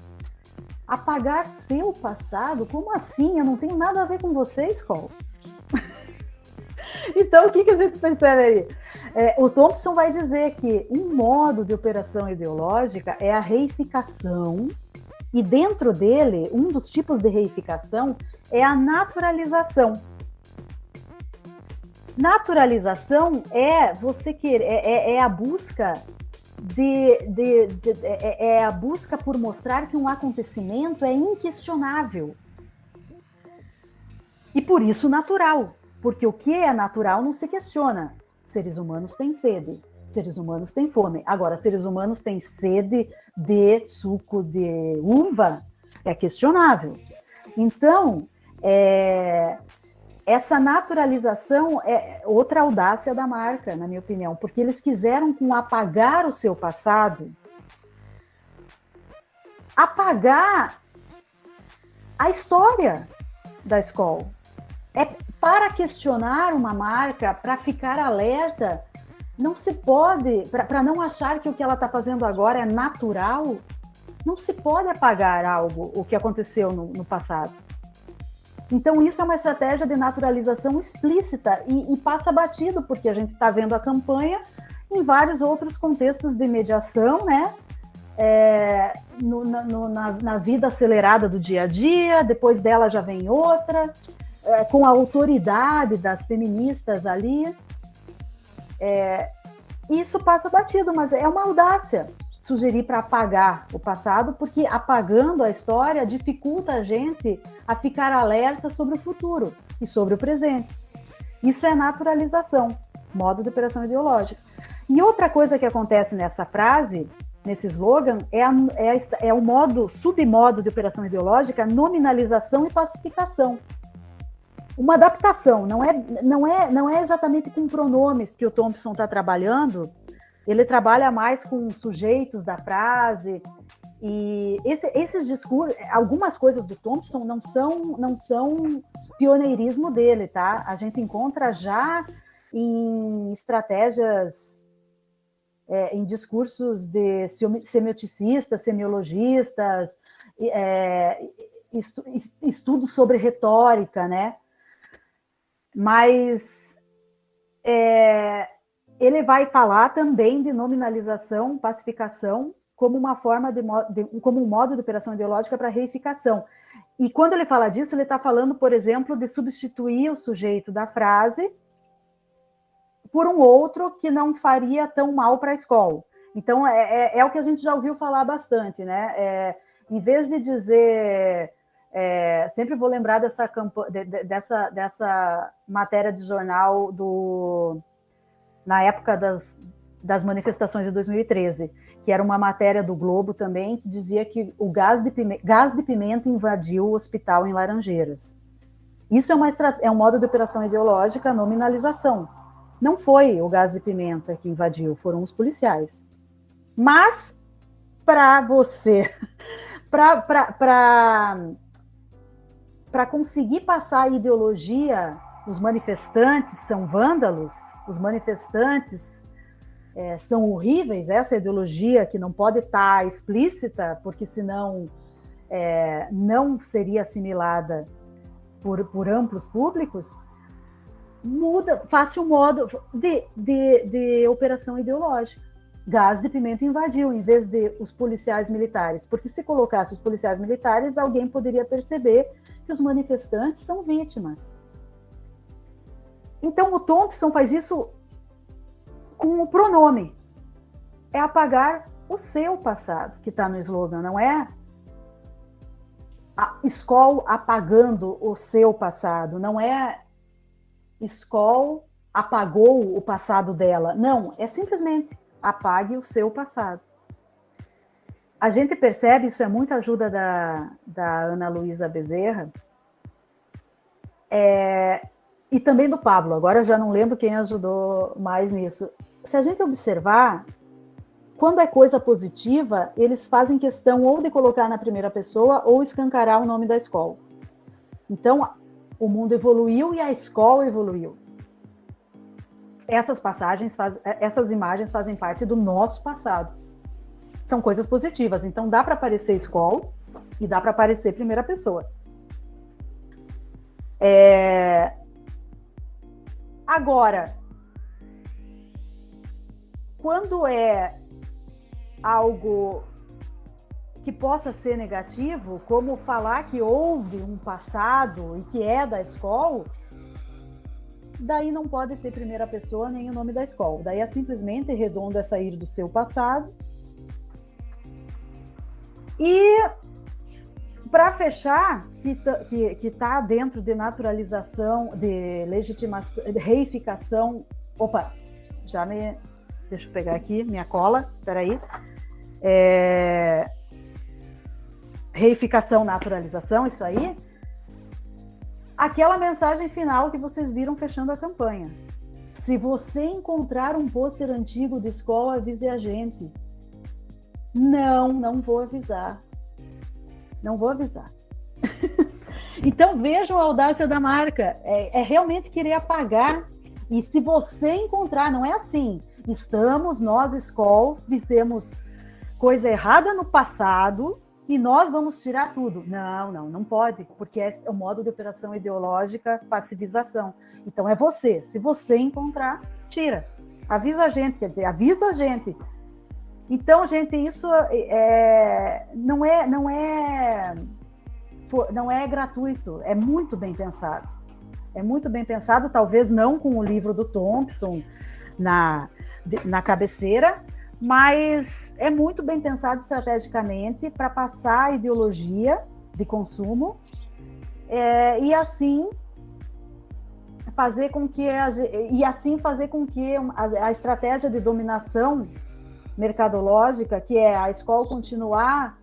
Apagar seu passado? Como assim? Eu não tenho nada a ver com você, escola. Então, o que a gente percebe aí? O Thompson vai dizer que um modo de operação ideológica é a reificação, e dentro dele, um dos tipos de reificação é a naturalização. Naturalização é você querer, é a busca é a busca por mostrar que um acontecimento é inquestionável. E por isso natural, porque o que é natural não se questiona. Seres humanos têm sede, seres humanos têm fome. Agora, seres humanos têm sede de suco de uva, é questionável. Então, essa naturalização é outra audácia da marca, na minha opinião, porque eles quiseram, com apagar o seu passado, apagar a história da escola. Para questionar uma marca, para ficar alerta, não se pode, para não achar que o que ela está fazendo agora é natural, Não se pode apagar algo, o que aconteceu no passado. Então, isso é uma estratégia de naturalização explícita e passa batido, porque a gente está vendo a campanha em vários outros contextos de mediação, né? Na vida acelerada do dia a dia, depois dela já vem outra, com a autoridade das feministas ali. Isso passa batido, mas é uma audácia sugerir para apagar o passado, porque apagando a história dificulta a gente a ficar alerta sobre o futuro e sobre o presente. Isso é naturalização, modo de operação ideológica. E outra coisa que acontece nessa frase, nesse slogan, é o submodo de operação ideológica, nominalização e pacificação. Uma adaptação, não é exatamente com pronomes que o Thompson está trabalhando. Ele trabalha mais com sujeitos da frase, e esses discursos, algumas coisas do Thompson não são pioneirismo dele, tá? A gente encontra já em estratégias, em discursos de semioticistas, semiologistas, estudos sobre retórica, né? Mas ele vai falar também de nominalização, pacificação, como uma forma como um modo de operação ideológica para reificação. E quando ele fala disso, ele está falando, por exemplo, de substituir o sujeito da frase por um outro que não faria tão mal para a escola. Então, é o que a gente já ouviu falar bastante, né? Em vez de dizer... sempre vou lembrar dessa matéria de jornal na época das manifestações de 2013, que era uma matéria do Globo também, que dizia que o gás de pimenta invadiu o hospital em Laranjeiras. Isso é um modo de operação ideológica, nominalização. Não foi o gás de pimenta que invadiu, foram os policiais. Mas, para você... Para conseguir passar a ideologia, os manifestantes são vândalos, os manifestantes são horríveis, essa ideologia que não pode estar explícita, porque senão não seria assimilada por amplos públicos, faça um modo de operação ideológica. Gás de pimenta invadiu, em vez de os policiais militares, porque se colocasse os policiais militares, alguém poderia perceber que os manifestantes são vítimas. Então, o Thompson faz isso com o pronome. É apagar o seu passado, que está no slogan, não é a escola apagando o seu passado, não é escola apagou o passado dela. Não, é simplesmente apague o seu passado. A gente percebe, isso é muita ajuda da Ana Luísa Bezerra, e também do Pablo, agora eu já não lembro quem ajudou mais nisso. Se a gente observar, quando é coisa positiva, eles fazem questão ou de colocar na primeira pessoa ou escancarar o nome da escola. Então, o mundo evoluiu e a escola evoluiu. Essas imagens fazem parte do nosso passado. São coisas positivas. Então, dá para aparecer escola e dá para aparecer primeira pessoa. Agora, quando é algo que possa ser negativo, como falar que houve um passado e que é da escola, daí não pode ter primeira pessoa nem o nome da escola. Daí é simplesmente redondo é sair do seu passado. E para fechar, que está dentro de naturalização, de legitimação, de reificação. Opa, deixa eu pegar aqui minha cola, espera aí. Reificação, naturalização, isso aí. Aquela mensagem final que vocês viram fechando a campanha. Se você encontrar um pôster antigo de escola, avise a gente. Não vou avisar. Não vou avisar. Então vejam a audácia da marca. É realmente querer apagar. E se você encontrar, não é assim. Nós, escola, fizemos coisa errada no passado e nós vamos tirar tudo. Não pode, porque é o modo de operação ideológica, passivização. Então é você, se você encontrar, tira. Avisa a gente, quer dizer, avisa a gente. Então, gente, isso não é gratuito, é muito bem pensado. É muito bem pensado, talvez não com o livro do Thompson na cabeceira, mas é muito bem pensado estrategicamente para passar a ideologia de consumo e assim fazer com que a estratégia de dominação mercadológica, que é a escola continuar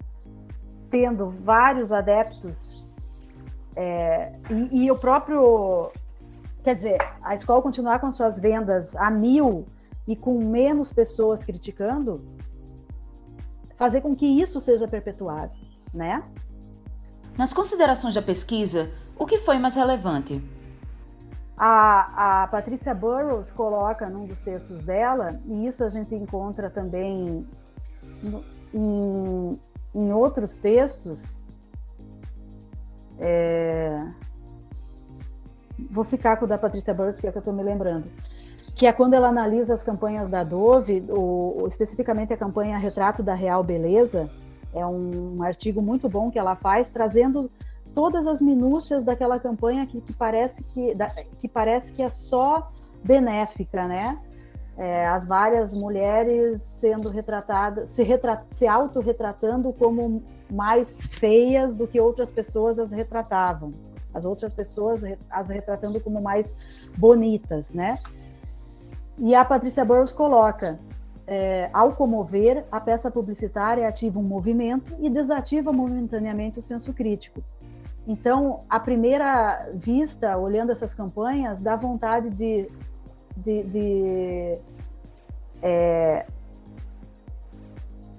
tendo vários adeptos e o próprio, quer dizer, a escola continuar com suas vendas a 1.000 e com menos pessoas criticando, fazer com que isso seja perpetuado, né? Nas considerações da pesquisa, o que foi mais relevante? A Patricia Burrows coloca num dos textos dela, e isso a gente encontra também em outros textos, vou ficar com o da Patricia Burrows, que é o que eu estou me lembrando, que é quando ela analisa as campanhas da Dove, especificamente a campanha Retrato da Real Beleza, é um artigo muito bom que ela faz, trazendo todas as minúcias daquela campanha que parece que é só benéfica, né? As várias mulheres sendo retratadas, se autorretratando como mais feias do que outras pessoas as retratavam. As outras pessoas as retratando como mais bonitas, né? E a Patricia Burrows coloca, ao comover, a peça publicitária ativa um movimento e desativa momentaneamente o senso crítico. Então, à primeira vista, olhando essas campanhas, dá vontade de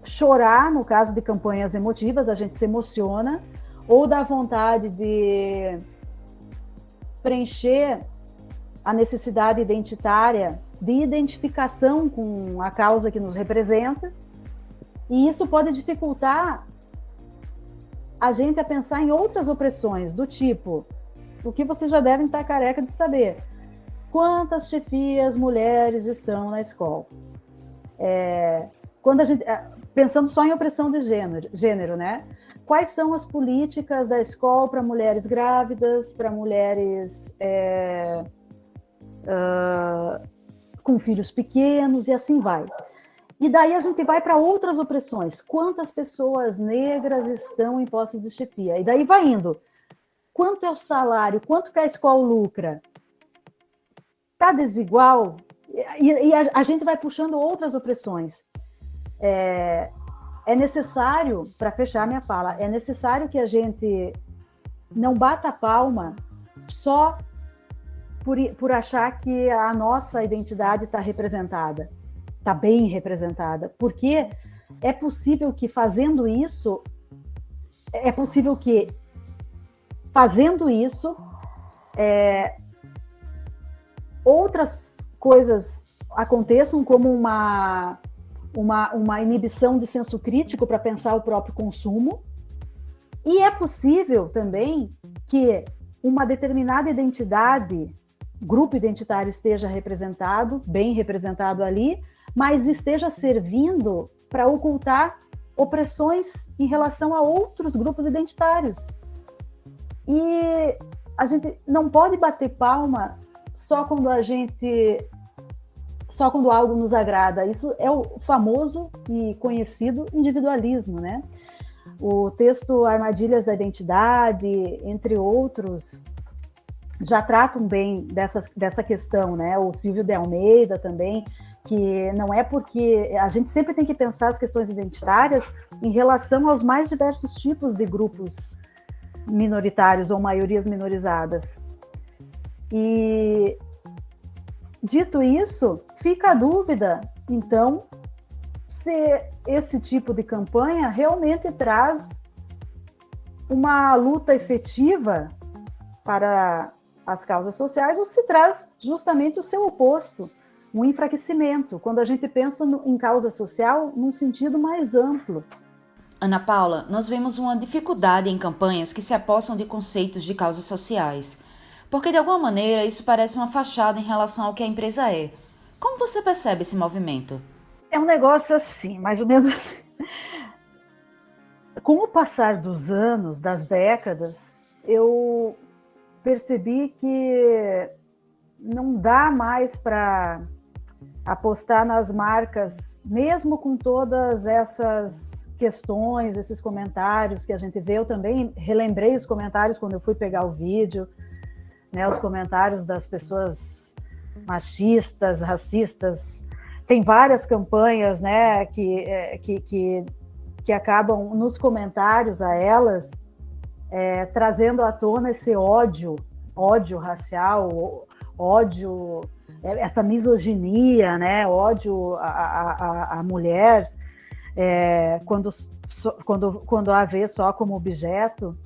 chorar, no caso de campanhas emotivas, a gente se emociona, ou dá vontade de preencher a necessidade identitária de identificação com a causa que nos representa, e isso pode dificultar a gente a pensar em outras opressões, do tipo, o que vocês já devem estar careca de saber, quantas chefias mulheres estão na escola? Quando a gente, pensando só em opressão de gênero, né? Quais são as políticas da escola para mulheres grávidas, para mulheres com filhos pequenos, e assim vai. E daí a gente vai para outras opressões. Quantas pessoas negras estão em postos de chefia? E daí vai indo. Quanto é o salário? Quanto que a escola lucra? Está desigual? E a gente vai puxando outras opressões. É necessário, para fechar minha fala, é necessário que a gente não bata a palma só por achar que a nossa identidade está representada, está bem representada, porque é possível que fazendo isso outras coisas aconteçam, como uma inibição de senso crítico para pensar o próprio consumo, e é possível também que uma determinada identidade, grupo identitário esteja representado, bem representado ali, mas esteja servindo para ocultar opressões em relação a outros grupos identitários. E a gente não pode bater palma só quando algo nos agrada. Isso é o famoso e conhecido individualismo, né? O texto Armadilhas da Identidade, entre outros, já tratam bem dessa questão, né? O Silvio de Almeida também, que não é porque... A gente sempre tem que pensar as questões identitárias em relação aos mais diversos tipos de grupos minoritários ou maiorias minorizadas. E, dito isso, fica a dúvida, então, se esse tipo de campanha realmente traz uma luta efetiva para as causas sociais, ou se traz justamente o seu oposto, um enfraquecimento, quando a gente pensa em causa social num sentido mais amplo. Ana Paula, nós vemos uma dificuldade em campanhas que se apossam de conceitos de causas sociais, porque de alguma maneira isso parece uma fachada em relação ao que a empresa é. Como você percebe esse movimento? É um negócio assim, mais ou menos. Com o passar dos anos, das décadas, eu percebi que não dá mais para apostar nas marcas, mesmo com todas essas questões, esses comentários que a gente vê. Eu também relembrei os comentários quando eu fui pegar o vídeo, né, os comentários das pessoas machistas, racistas. Tem várias campanhas, né, que acabam nos comentários a elas trazendo à tona esse ódio racial, ódio, essa misoginia, né, ódio à mulher, quando a vê só como objeto,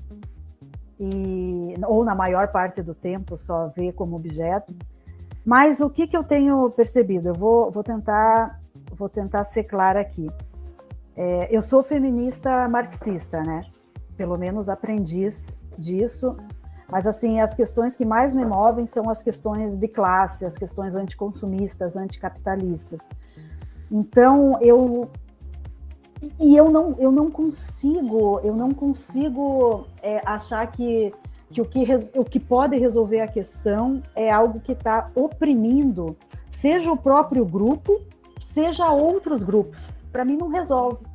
ou na maior parte do tempo só vê como objeto. Mas o que eu tenho percebido? Eu vou tentar ser clara aqui. Eu sou feminista marxista, né? Pelo menos aprendiz disso. Mas, assim, as questões que mais me movem são as questões de classe, as questões anticonsumistas, anticapitalistas. Então, eu não consigo achar que o que pode resolver a questão é algo que está oprimindo, seja o próprio grupo, seja outros grupos. Para mim, não resolve.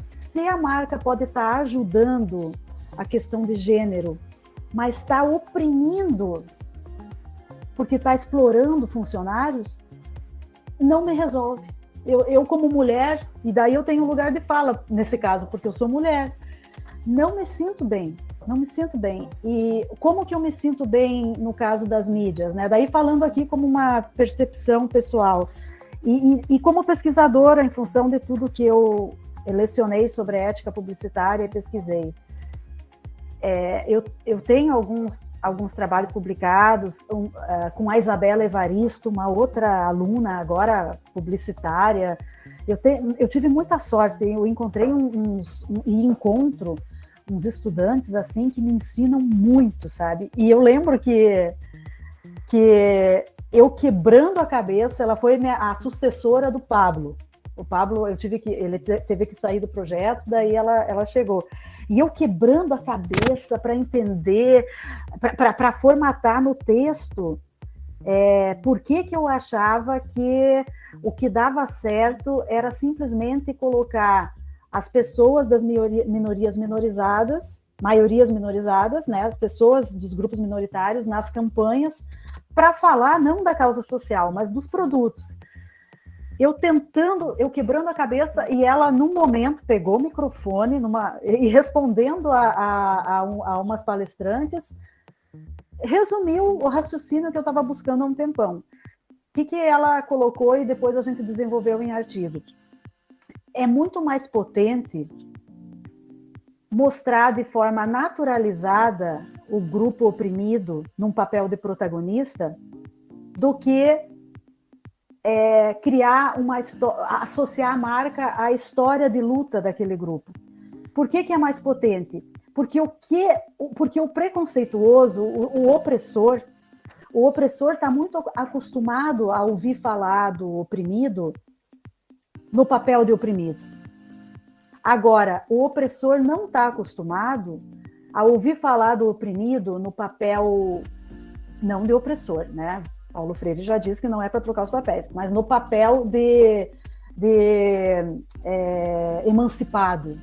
Se a marca pode estar ajudando a questão de gênero, mas está oprimindo, porque está explorando funcionários, não me resolve. Eu como mulher, e daí eu tenho lugar de fala nesse caso, porque eu sou mulher, não me sinto bem. E como que eu me sinto bem no caso das mídias, né? Daí falando aqui como uma percepção pessoal, e como pesquisadora, em função de tudo que eu lecionei sobre ética publicitária e pesquisei. Eu tenho alguns trabalhos publicados com a Isabela Evaristo, uma outra aluna agora publicitária. Eu tive muita sorte, eu encontrei encontro uns estudantes assim que me ensinam muito, sabe? E eu lembro que eu quebrando a cabeça, ela foi a sucessora do Pablo. O Pablo, ele teve que sair do projeto, daí ela chegou. E eu quebrando a cabeça para entender, para formatar no texto, por que eu achava que o que dava certo era simplesmente colocar as pessoas das maiorias minorizadas, né, as pessoas dos grupos minoritários nas campanhas, para falar não da causa social, mas dos produtos. Eu quebrando a cabeça, e ela, num momento, pegou o microfone e respondendo a umas palestrantes, resumiu o raciocínio que eu estava buscando há um tempão. O que ela colocou e depois a gente desenvolveu em artigo? É muito mais potente mostrar de forma naturalizada o grupo oprimido num papel de protagonista do que criar associar a marca à história de luta daquele grupo. Por que é mais potente? Porque o preconceituoso, o opressor está muito acostumado a ouvir falar do oprimido no papel de oprimido. Agora, o opressor não está acostumado a ouvir falar do oprimido no papel não de opressor, né? Paulo Freire já disse que não é para trocar os papéis, mas no papel de emancipado.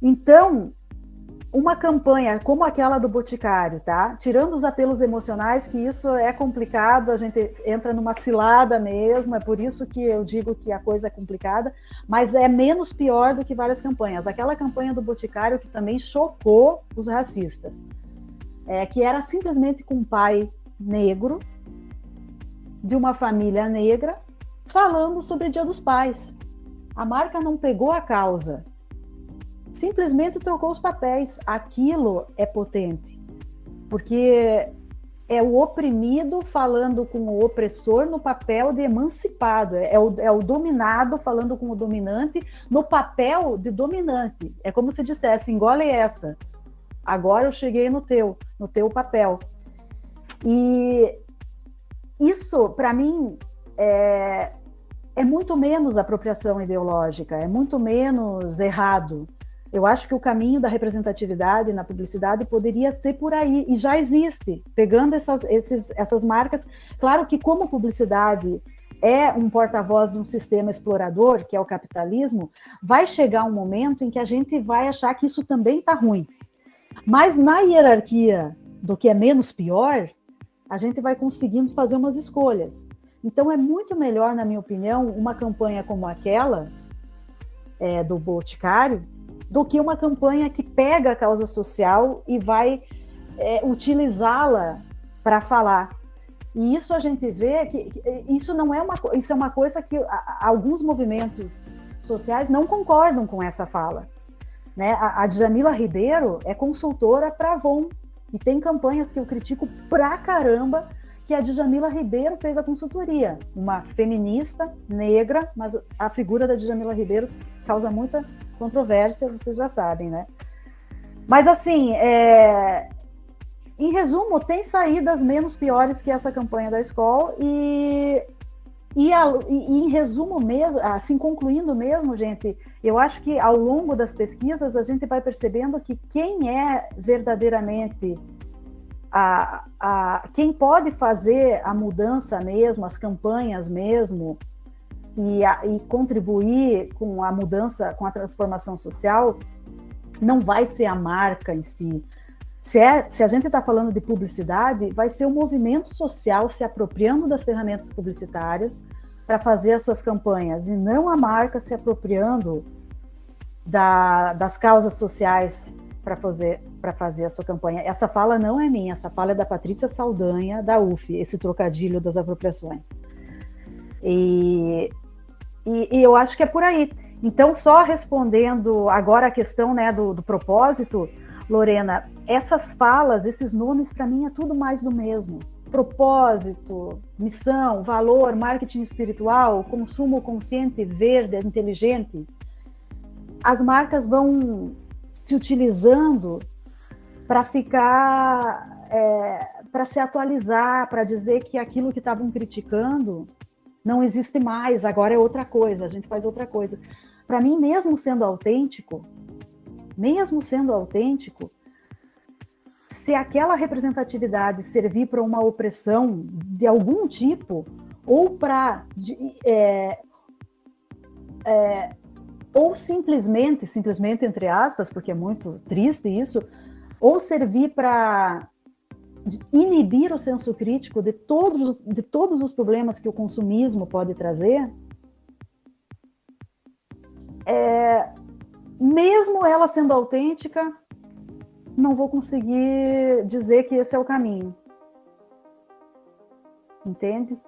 Então, uma campanha como aquela do Boticário, tá? Tirando os apelos emocionais, que isso é complicado, a gente entra numa cilada mesmo, é por isso que eu digo que a coisa é complicada, mas é menos pior do que várias campanhas. Aquela campanha do Boticário que também chocou os racistas, que era simplesmente com um pai negro, de uma família negra, falando sobre o Dia dos Pais. A marca não pegou a causa, simplesmente trocou os papéis. Aquilo é potente, porque é o oprimido falando com o opressor no papel de emancipado, é o dominado falando com o dominante no papel de dominante. É como se dissesse, engole essa, agora eu cheguei no teu papel. E isso, para mim, é muito menos apropriação ideológica, é muito menos errado. Eu acho que o caminho da representatividade na publicidade poderia ser por aí, e já existe, pegando essas marcas. Claro que como publicidade é um porta-voz de um sistema explorador, que é o capitalismo, vai chegar um momento em que a gente vai achar que isso também está ruim. Mas na hierarquia do que é menos pior, a gente vai conseguindo fazer umas escolhas. Então é muito melhor, na minha opinião, uma campanha como aquela do Boticário, do que uma campanha que pega a causa social e vai utilizá-la para falar. E isso a gente vê que isso não é isso é uma coisa que alguns movimentos sociais não concordam com essa fala. Né? A Djamila Ribeiro é consultora para a Avon, e tem campanhas que eu critico pra caramba, que a Djamila Ribeiro fez a consultoria. Uma feminista, negra, mas a figura da Djamila Ribeiro causa muita controvérsia, vocês já sabem, né? Mas, assim, em resumo, tem saídas menos piores que essa campanha da escola e em resumo mesmo, assim, concluindo mesmo, gente, eu acho que ao longo das pesquisas a gente vai percebendo que quem é verdadeiramente quem pode fazer a mudança mesmo, as campanhas mesmo, e contribuir com a mudança, com a transformação social, não vai ser a marca em si. Se a gente está falando de publicidade, vai ser o movimento social se apropriando das ferramentas publicitárias para fazer as suas campanhas, e não a marca se apropriando das causas sociais para fazer a sua campanha. Essa fala não é minha, essa fala é da Patrícia Saldanha, da UF, esse trocadilho das apropriações. E eu acho que é por aí. Então, só respondendo agora a questão, né, do propósito, Lorena, essas falas, esses nomes, para mim, é tudo mais do mesmo. Propósito, missão, valor, marketing espiritual, consumo consciente, verde, inteligente. As marcas vão se utilizando para ficar, para se atualizar, para dizer que aquilo que estavam criticando não existe mais, agora é outra coisa, a gente faz outra coisa. Para mim, mesmo sendo autêntico, se aquela representatividade servir para uma opressão de algum tipo, ou para ou simplesmente entre aspas, porque é muito triste isso, ou servir para inibir o senso crítico de todos os problemas que o consumismo pode trazer, mesmo ela sendo autêntica, não vou conseguir dizer que esse é o caminho. Entende?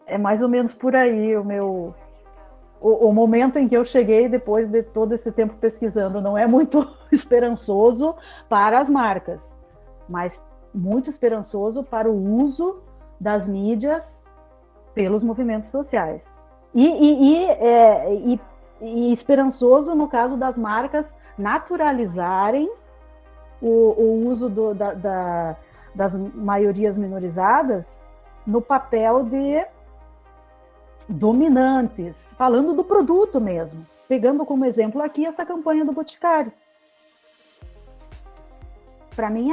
É mais ou menos por aí o momento em que eu cheguei depois de todo esse tempo pesquisando. Não é muito esperançoso para as marcas, mas muito esperançoso para o uso das mídias pelos movimentos sociais. E esperançoso no caso das marcas naturalizarem o uso das maiorias minorizadas no papel de dominantes, falando do produto mesmo, pegando como exemplo aqui essa campanha do Boticário. Para mim,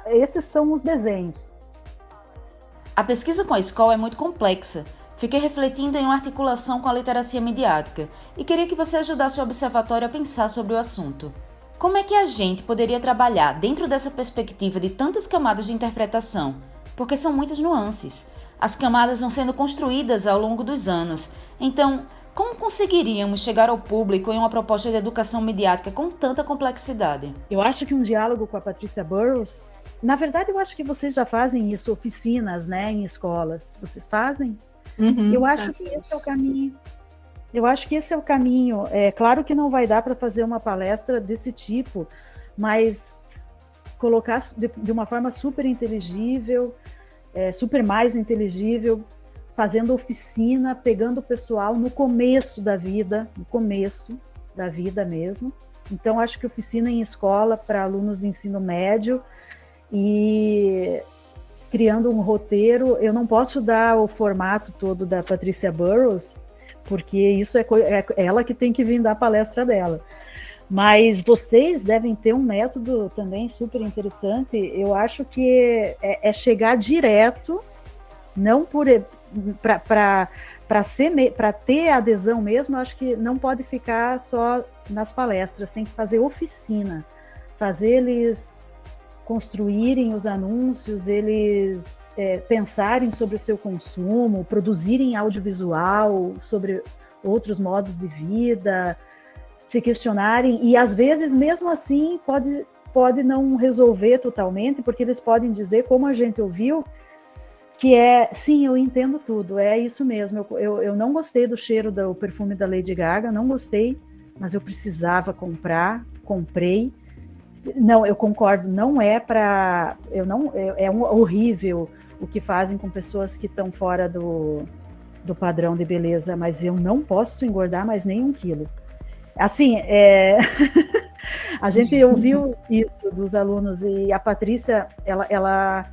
esses são os desenhos. A pesquisa com a escola é muito complexa. Fiquei refletindo em uma articulação com a literacia midiática e queria que você ajudasse o observatório a pensar sobre o assunto. Como é que a gente poderia trabalhar dentro dessa perspectiva de tantas camadas de interpretação? Porque são muitas nuances. As camadas vão sendo construídas ao longo dos anos. Então, como conseguiríamos chegar ao público em uma proposta de educação midiática com tanta complexidade? Eu acho que um diálogo com a Patrícia Burrows, na verdade eu acho que vocês já fazem isso, oficinas, né, em escolas. Vocês fazem? Eu acho que esse é o caminho. Eu acho que esse é o caminho. É claro que não vai dar para fazer uma palestra desse tipo, mas colocar de uma forma super inteligível, super mais inteligível, fazendo oficina, pegando o pessoal no começo da vida mesmo. Então, acho que oficina em escola para alunos de ensino médio e criando um roteiro. Eu não posso dar o formato todo da Patrícia Burrows, porque isso é ela que tem que vir dar a palestra dela. Mas vocês devem ter um método também super interessante. Eu acho que é chegar direto, não para ter adesão mesmo. Eu acho que não pode ficar só nas palestras, tem que fazer oficina, fazer eles construírem os anúncios, eles pensarem sobre o seu consumo, produzirem audiovisual sobre outros modos de vida, se questionarem, e às vezes mesmo assim pode não resolver totalmente, porque eles podem dizer, como a gente ouviu, que sim, eu entendo tudo, é isso mesmo, eu não gostei do cheiro do perfume da Lady Gaga, não gostei, mas eu precisava comprar, comprei. Não, eu concordo, não é para... horrível o que fazem com pessoas que estão fora do padrão de beleza, mas eu não posso engordar mais nem 1 quilo. Assim, a gente ouviu isso dos alunos, e a Patrícia, ela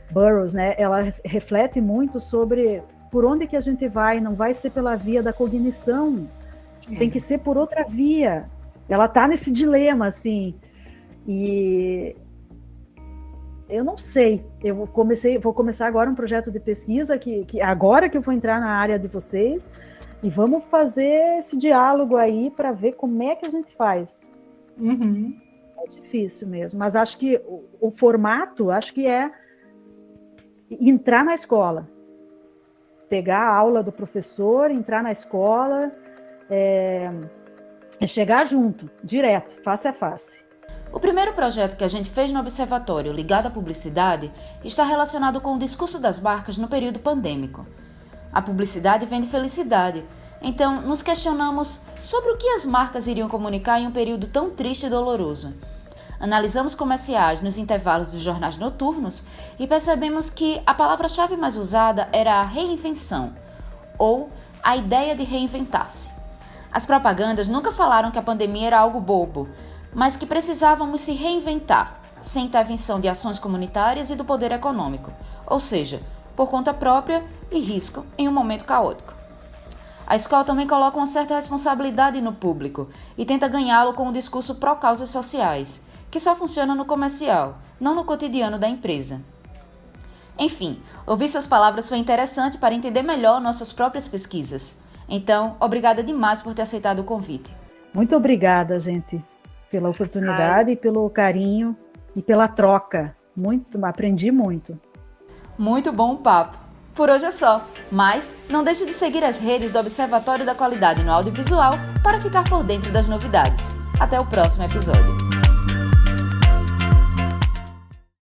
Burrows, né, ela reflete muito sobre por onde que a gente vai, não vai ser pela via da cognição, tem que ser por outra via. Ela está nesse dilema, assim, e eu não sei, vou começar agora um projeto de pesquisa, que agora que eu vou entrar na área de vocês, e vamos fazer esse diálogo aí para ver como é que a gente faz. Uhum. É difícil mesmo, mas acho que o formato, acho que é entrar na escola, pegar a aula do professor, entrar na escola, chegar junto, direto, face a face. O primeiro projeto que a gente fez no Observatório ligado à publicidade está relacionado com o discurso das marcas no período pandêmico. A publicidade vem de felicidade, então nos questionamos sobre o que as marcas iriam comunicar em um período tão triste e doloroso. Analisamos comerciais nos intervalos dos jornais noturnos e percebemos que a palavra-chave mais usada era a reinvenção, ou a ideia de reinventar-se. As propagandas nunca falaram que a pandemia era algo bobo, mas que precisávamos se reinventar, sem intervenção de ações comunitárias e do poder econômico, ou seja, por conta própria e risco em um momento caótico. A escola também coloca uma certa responsabilidade no público e tenta ganhá-lo com um discurso pró-causas sociais, que só funciona no comercial, não no cotidiano da empresa. Enfim, ouvir suas palavras foi interessante para entender melhor nossas próprias pesquisas. Então, obrigada demais por ter aceitado o convite. Muito obrigada, gente, pela oportunidade, pelo carinho e pela troca. Aprendi muito. Muito bom o papo. Por hoje é só, mas não deixe de seguir as redes do Observatório da Qualidade no Audiovisual para ficar por dentro das novidades. Até o próximo episódio.